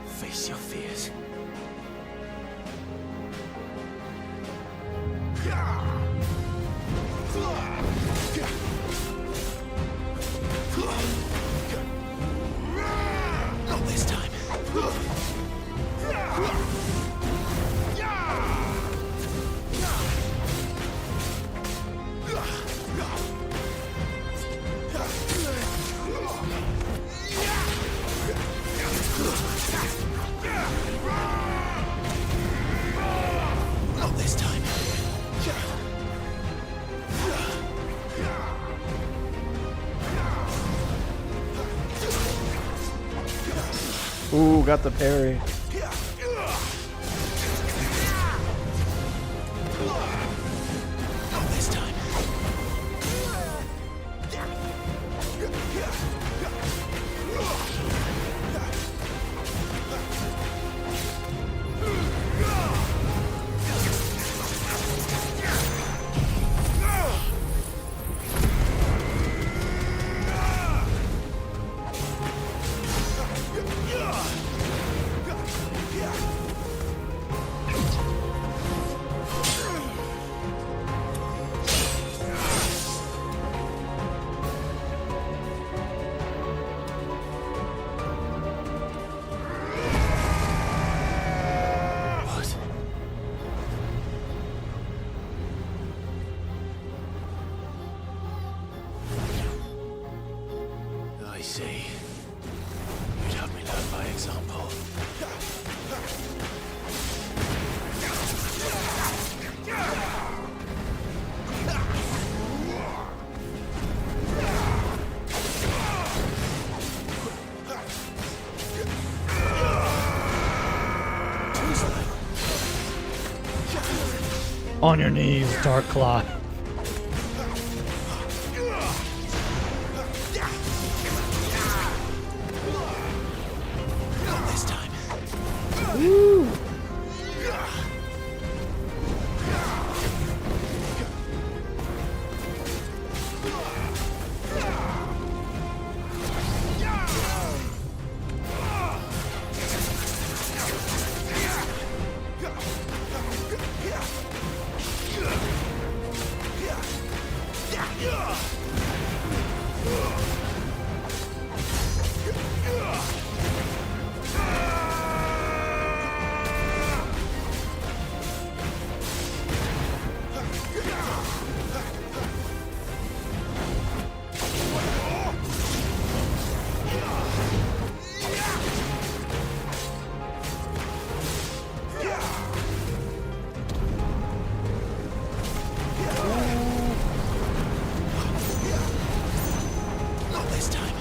Face your fears. Not this time. Not this time. Ooh, got the parry. Not this time. On your knees, Dark Clive. Not this time. Woo! Not this time.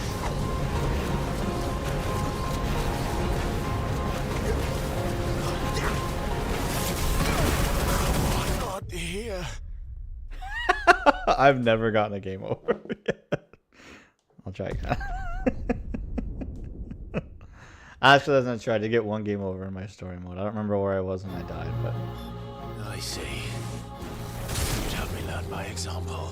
Not here. I've never gotten a game over yet. I'll try again. Actually, I was tried to get one game over in my story mode. I don't remember where I was when I died, but I see. You'd have me learn by example.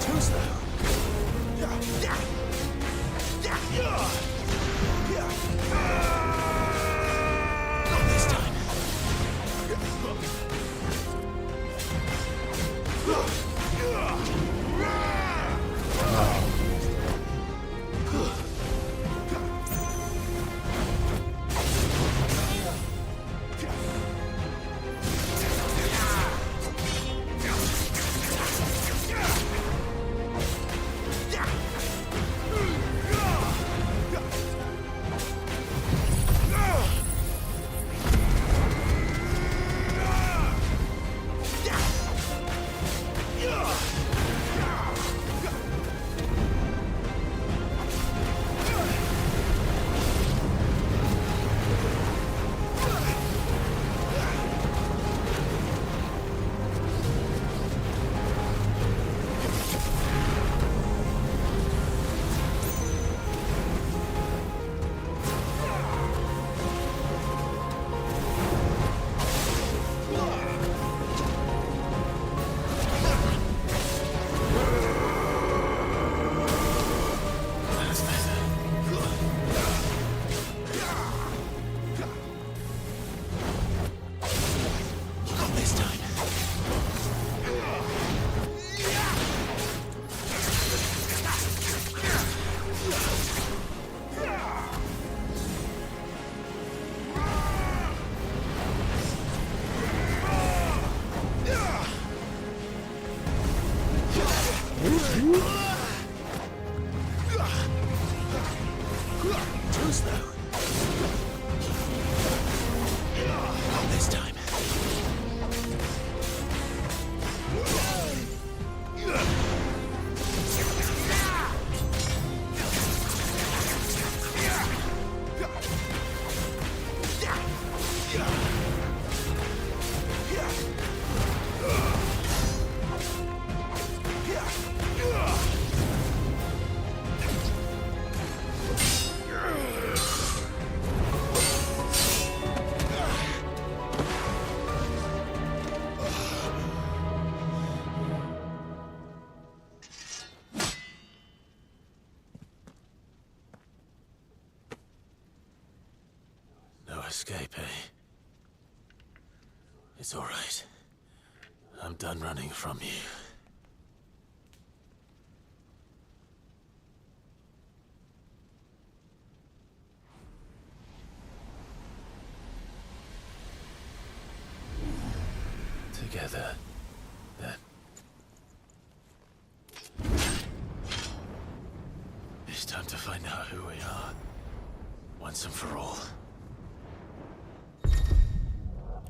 Too slow. Not this time. Not this time. Too slow. Not this time. No escape, eh? It's all right. I'm done running from you. Together, then.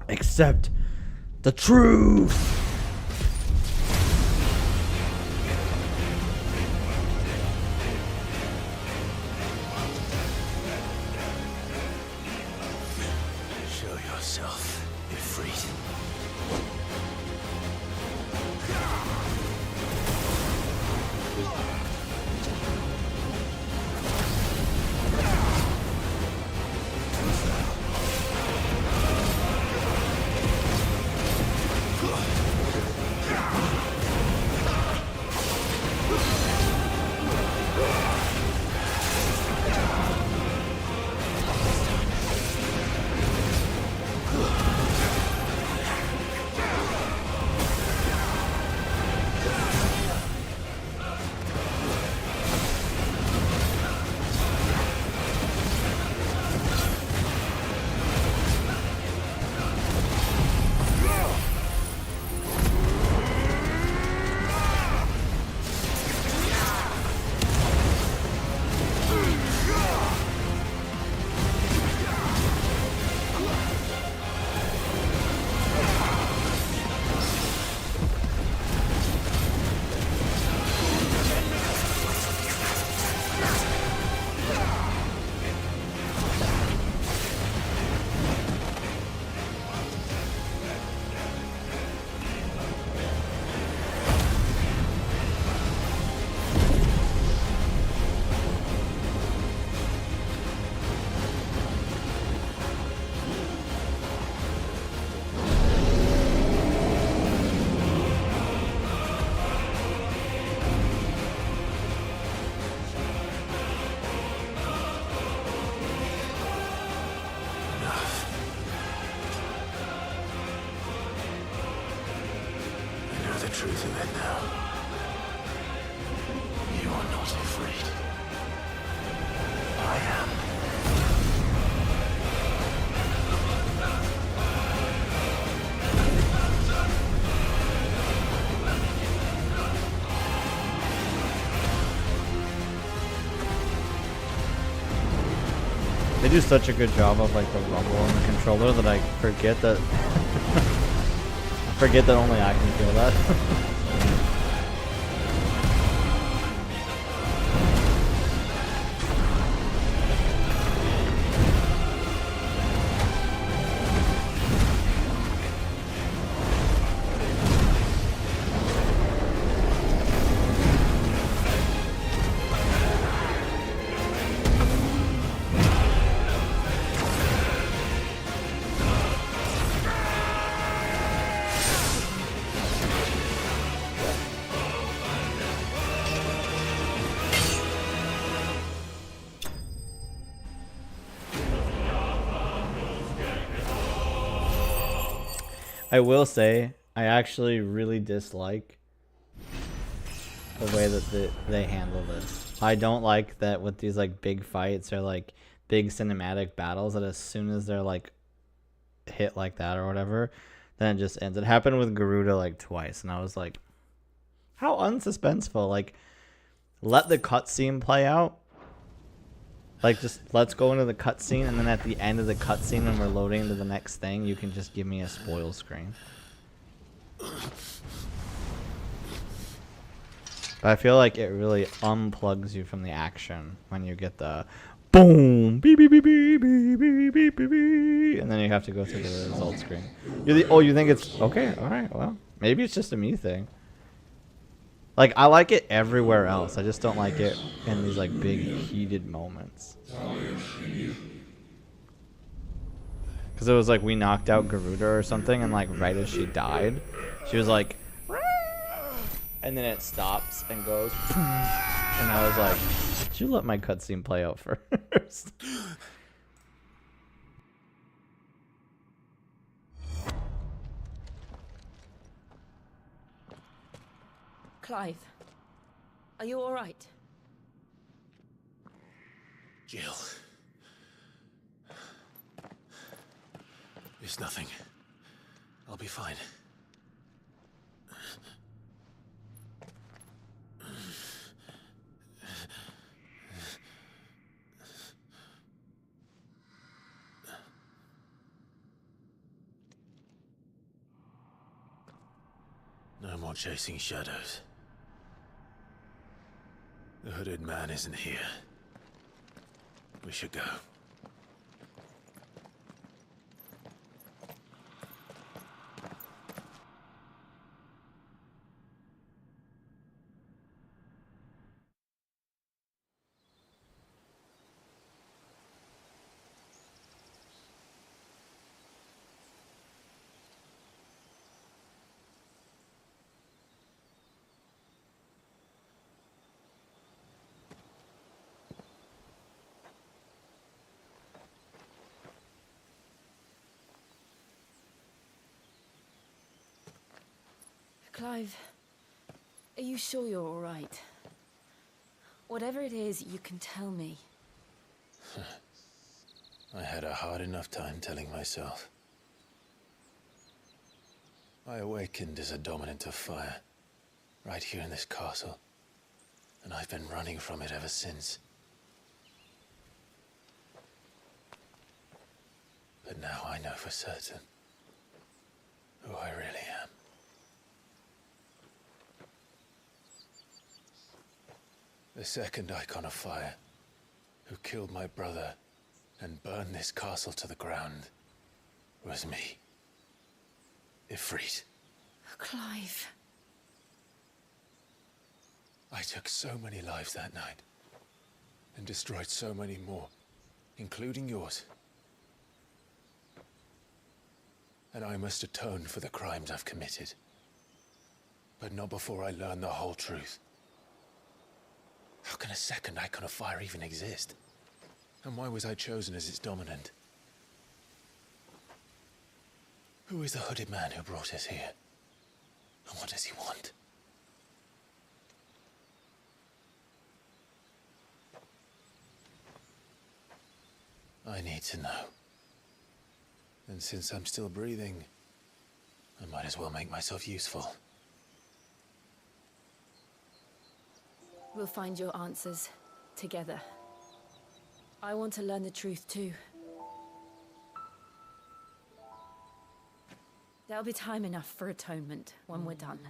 accept the truth. Show yourself, Ifrit. The truth of it now. You are not afraid. I am. They do such a good job of like the rumble on the controller that I forget that forget that only I can feel that. I will say, I actually really dislike the way that they handle this. I don't like that with these like big fights or like big cinematic battles that as soon as they're like hit like that or whatever, then it just ends. It happened with Garuda like twice, and I was like, how unsuspenseful. Like, let the cutscene play out. Like, just let's go into the cutscene, and then at the end of the cutscene, when we're loading into the next thing, you can just give me a spoil screen. But I feel like it really unplugs you from the action when you get the boom, beep, beep, beep, beep, beep, beep, beep, beep, beep, and then you have to go through the result screen. You think it's okay? All right, well, maybe it's just a me thing. Like, I like it everywhere else. I just don't like it in these, like, big, heated moments. Because it was like we knocked out Garuda or something, and, like, right as she died, she was like, and then it stops and goes, and I was like, did you let my cutscene play out first? Clive, are you all right? Jill. It's nothing. I'll be fine. No more chasing shadows. The hooded man isn't here. We should go. Clive, are you sure you're all right? Whatever it is, you can tell me. I had a hard enough time telling myself. I awakened as a dominant of fire, right here in this castle, and I've been running from it ever since. But now I know for certain who I really am. The second icon of fire, who killed my brother and burned this castle to the ground, was me. Ifrit. Clive. I took so many lives that night, and destroyed so many more, including yours. And I must atone for the crimes I've committed. But not before I learn the whole truth. How can a second icon of fire even exist? And why was I chosen as its dominant? Who is the hooded man who brought us here? And what does he want? I need to know. And since I'm still breathing, I might as well make myself useful. We'll find your answers together. I want to learn the truth too. There'll be time enough for atonement when we're done.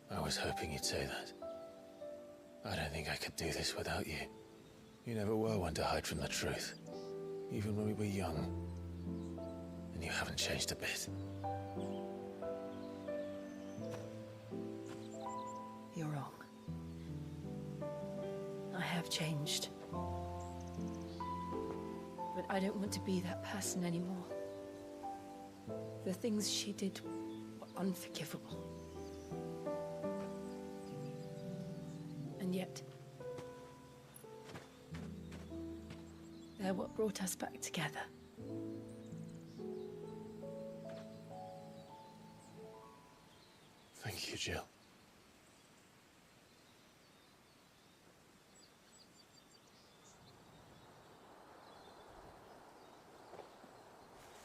I was hoping you'd say that. I don't think I could do this without you. You never were one to hide from the truth, even when we were young. And you haven't changed a bit. You're wrong. I have changed. But I don't want to be that person anymore. The things she did were unforgivable. And yet, they're what brought us back together. Thank you, Jill.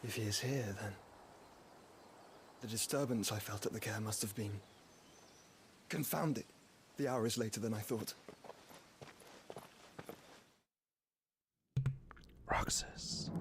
If he is here, then the disturbance I felt at the care must have been confounded. The hour is later than I thought. Roxas.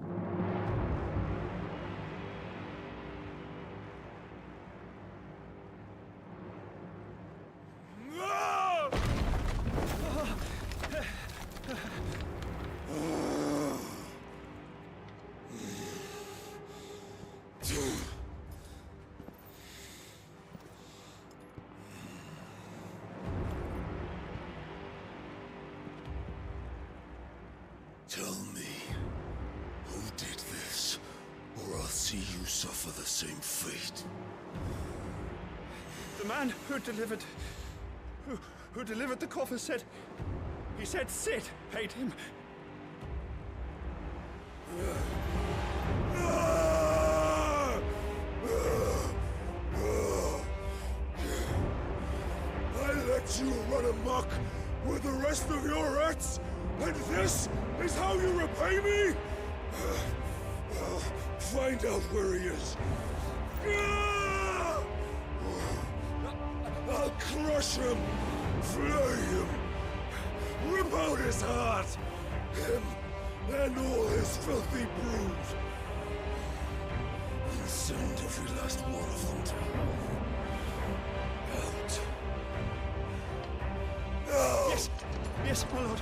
Tell me, who did this, or I'll see you suffer the same fate. The man who delivered the coffin said, he said Sid paid him. I let you run amok with the rest of your rats, and this is how you repay me? I'll find out where he is. I'll crush him, flay him, rip out his heart, him and all his filthy brood, and send every cast more of them out. No! Yes, yes, my lord.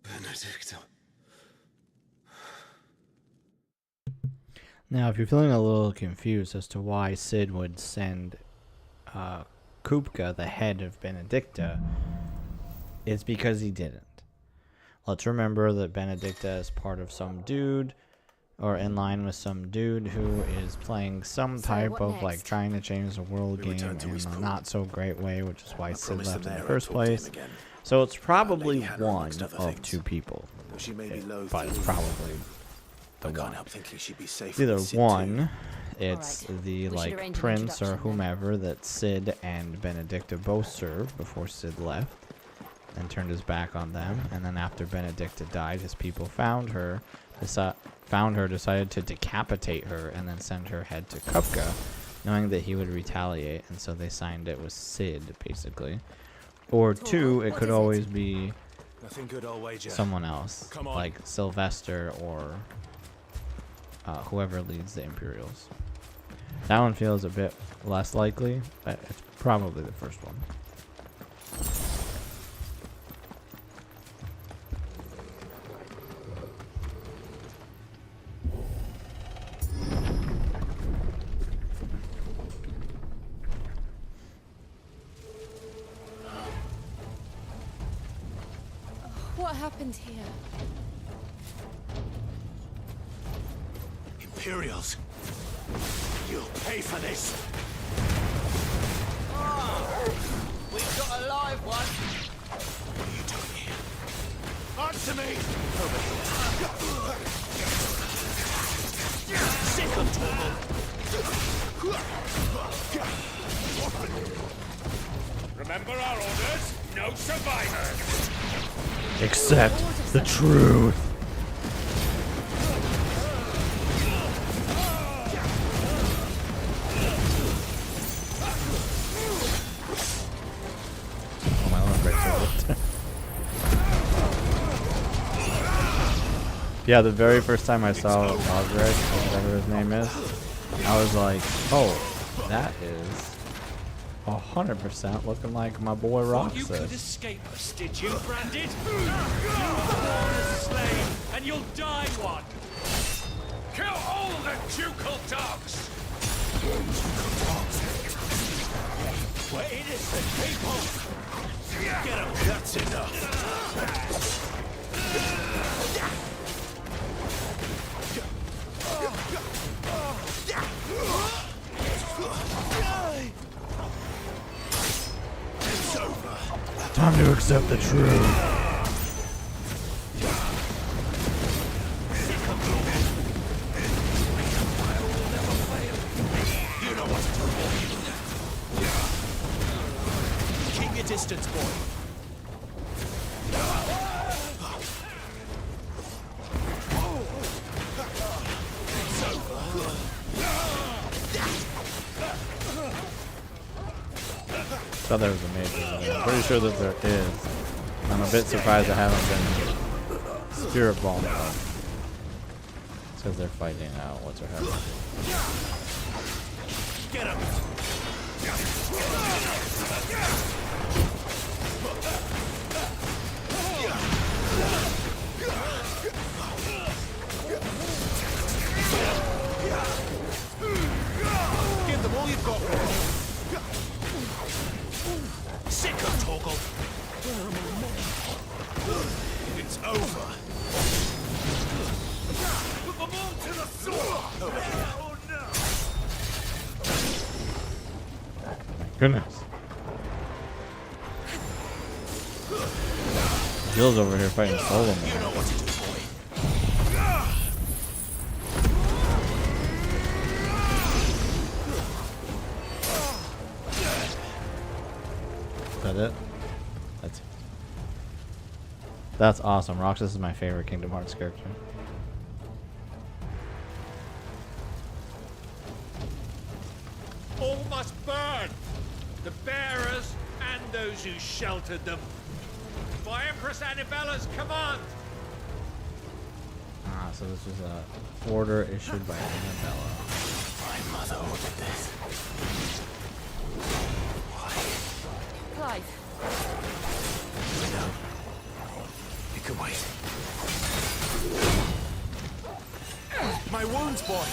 Benedicta. Now, if you're feeling a little confused as to why Cid would send Kupka, the head of Benedicta, it's because he didn't. Let's remember that Benedicta is part of some dude, or in line with some dude who is playing some type of like trying to change the world game in a not so great way, which is why Cid left in the first place. So it's probably one of two people, but it's probably the one. Either one, it's the like prince or whomever that Cid and Benedicta both served before Cid left and turned his back on them, and then after Benedicta died, his people found her, decided to decapitate her, and then send her head to Kupka, knowing that he would retaliate, and so they signed it with Cid, basically. Or two, it could always be someone else, like Sylvester or whoever leads the Imperials. That one feels a bit less likely, but it's probably the first one. What happened here? Imperials. You'll pay for this. We've got a live one. What are you doing here? Answer me! Sick of trouble. Remember our orders? No survivors! Accept the truth. Oh, my arm breaks over. Yeah, the very first time I saw Osric, or whatever his name is, I was like, oh, that is 100% looking like my boy Roxas. You could escape us, did you, Branded? You were born as a slave, and you'll die one. Kill all the ducal dogs! We're innocent people! Get them! That's enough! It's over. Time to accept the truth. You know what to do. Keep your distance, boy. I thought there was a major. I'm pretty sure that there is. I'm a bit surprised I haven't been spirit bombed. It's because they're fighting out. What's her head? Get him! Give them all you've got. Torgal. It's over. Put them all to the sword! Over here. Oh no! Goodness. Jill's over here fighting solo. You know what to do, boy. Is that it? That's awesome. Roxas is my favorite Kingdom Hearts character. All must burn! The bearers and those who sheltered them. By Empress Annibella's command! Ah, so this was a order issued by Annabella. My mother ordered this. Why? Clive. No. You can wait. My wounds, boy!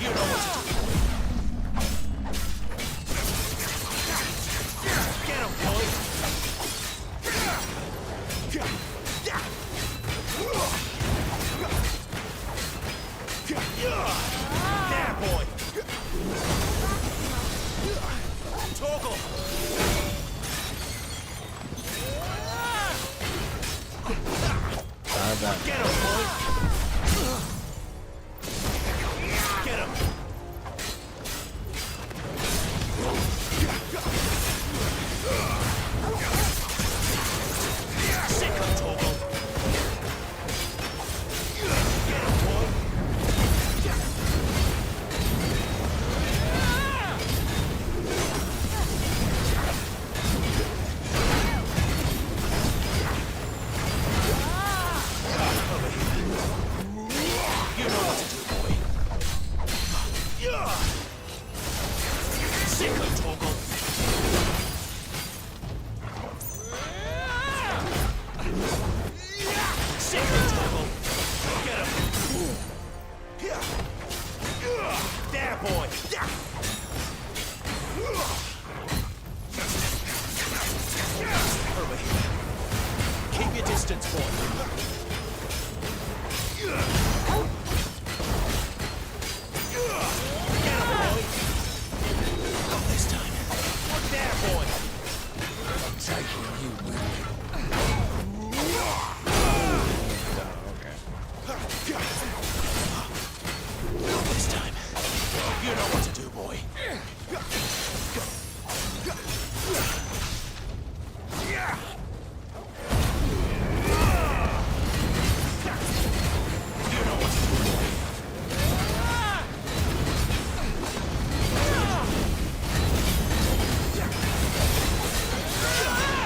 You know what to do. Get him, boy! There, boy! Torgal! Get him, boy! Get him! Sick of Torgal! Get him, boy! You know what to do, boy. Sick of Torgal. Sick of Torgal. Get him. There, boy. Hurry. Keep your distance, boy. Not this time. There, boy. I'm taking you with me. Not this time. You know what to do, boy. You know what to do, boy.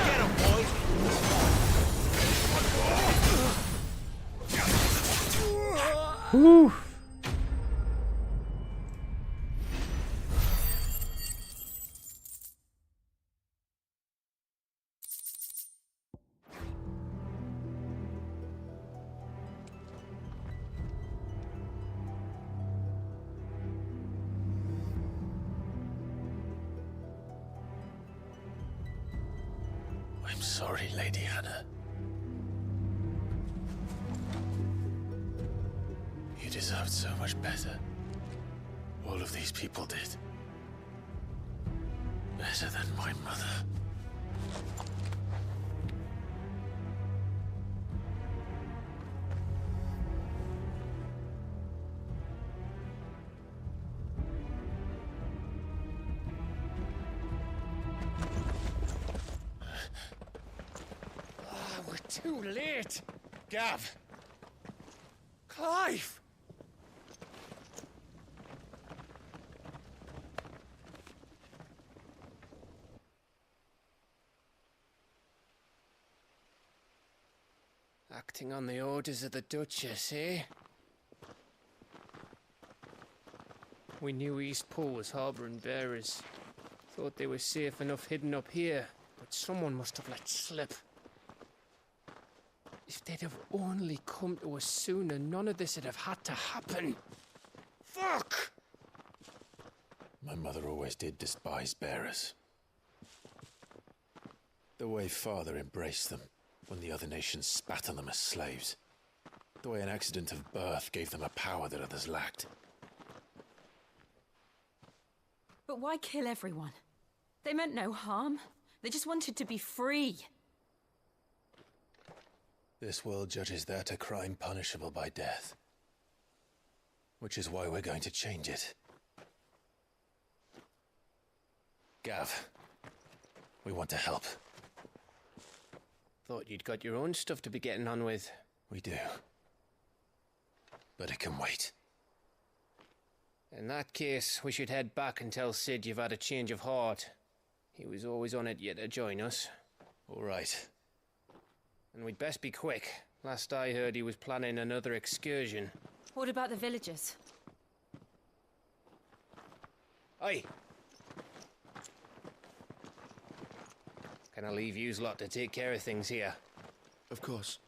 Get him, boy! Whew. I'm sorry, Lady Hannah. You deserved so much better. All of these people did. Better than my mother. We're too late. Gav. Clive. Acting on the orders of the Duchess, eh? We knew Eastpool was harbouring bearers. Thought they were safe enough hidden up here, but someone must have let slip. If they'd have only come to us sooner, none of this would have had to happen. Fuck! My mother always did despise bearers. The way Father embraced them when the other nations spat on them as slaves. The way an accident of birth gave them a power that others lacked. But why kill everyone? They meant no harm. They just wanted to be free. This world judges that a crime punishable by death. Which is why we're going to change it. Gav, we want to help. Thought you'd got your own stuff to be getting on with. We do. But it can wait. In that case, we should head back and tell Sid you've had a change of heart. He was always on it yet to join us. All right. And we'd best be quick. Last I heard, he was planning another excursion. What about the villagers? Aye. Can I leave yous lot to take care of things here? Of course.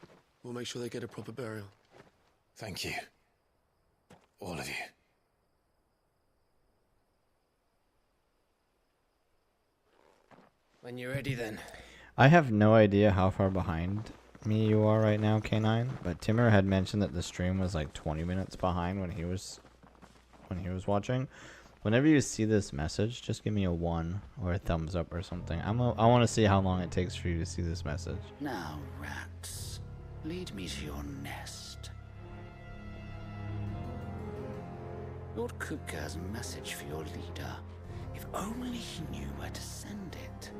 We'll make sure they get a proper burial. Thank you. All of you. When you're ready, then. I have no idea how far behind me you are right now, K9, but Timur had mentioned that the stream was like 20 minutes behind when he was watching. Whenever you see this message, just give me a 1 or a thumbs up or something. I want to see how long it takes for you to see this message. Now, rats, lead me to your nest. Lord Kupka's message for your leader. If only he knew where to send it.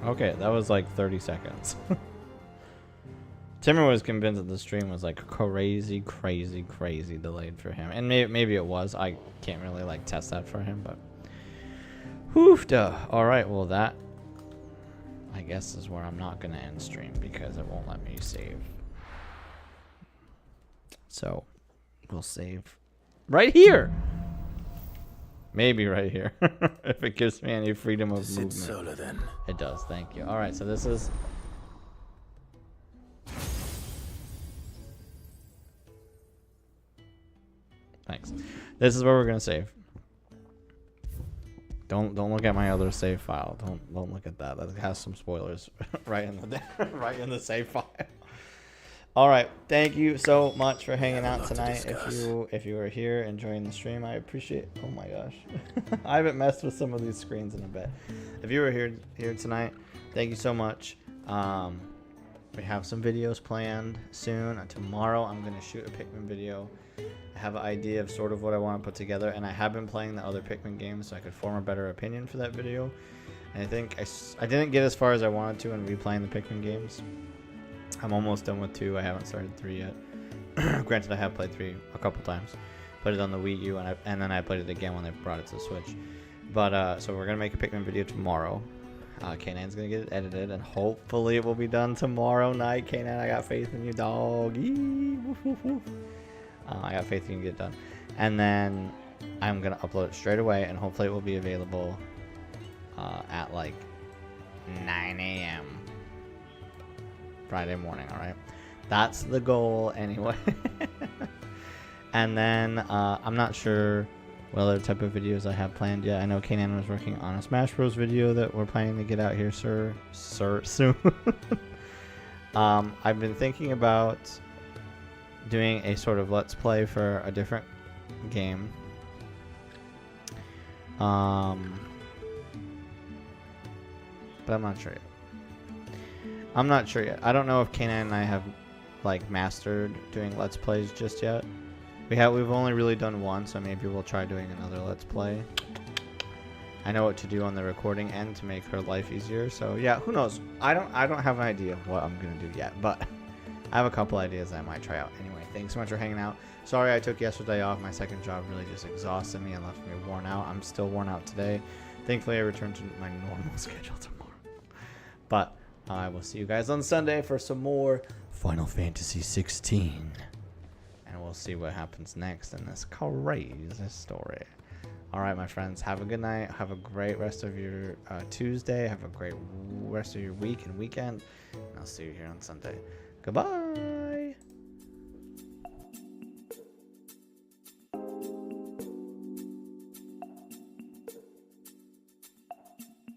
Okay, that was like 30 seconds. Timur was convinced that the stream was like crazy delayed for him. And maybe it was. I can't really like test that for him, but... Whew-da. Alright, well that... I guess is where I'm not going to end stream because it won't let me save. So, we'll save right here! Maybe right here. If it gives me any freedom of movement. Solo, then. It does, thank you. Alright, so this is... Thanks. This is where we're gonna save. Don't look at my other save file. Don't look at that. That has some spoilers right in the save file. All right, thank you so much for hanging out tonight. If you were here enjoying the stream, I appreciate. Oh my gosh, I haven't messed with some of these screens in a bit. If you were here tonight, thank you so much. We have some videos planned soon. Tomorrow, I'm gonna shoot a Pikmin video. I have an idea of sort of what I want to put together, and I have been playing the other Pikmin games so I could form a better opinion for that video. And I think I didn't get as far as I wanted to in replaying the Pikmin games. I'm almost done with 2. I haven't started 3 yet. Granted, I have played 3 a couple times. Played it on the Wii U, and then I played it again when they brought it to the Switch. But so we're gonna make a Pikmin video tomorrow. K9's gonna get it edited, and hopefully it will be done tomorrow night. K9, I got faith in you, dog. Woof, woof, woof. I got faith you can get it done. And then I'm going to upload it straight away, and hopefully it will be available at like 9 a.m. Friday morning, alright? That's the goal anyway. And then I'm not sure what other type of videos I have planned yet. I know K9 was working on a Smash Bros. Video that we're planning to get out here, soon. I've been thinking about doing a sort of let's play for a different game. But I'm not sure yet. I don't know if K9 and I have like mastered doing let's plays just yet. We've only really done one, so maybe we'll try doing another let's play. I know what to do on the recording end to make her life easier, so yeah, who knows? I don't have an idea of what I'm gonna do yet, but I have a couple ideas that I might try out. Anyway, thanks so much for hanging out. Sorry I took yesterday off. My second job really just exhausted me and left me worn out. I'm still worn out today. Thankfully, I returned to my normal schedule tomorrow. But I will see you guys on Sunday for some more Final Fantasy 16. And we'll see what happens next in this crazy story. Alright, my friends, have a good night. Have a great rest of your Tuesday. Have a great rest of your week and weekend. And I'll see you here on Sunday. Goodbye.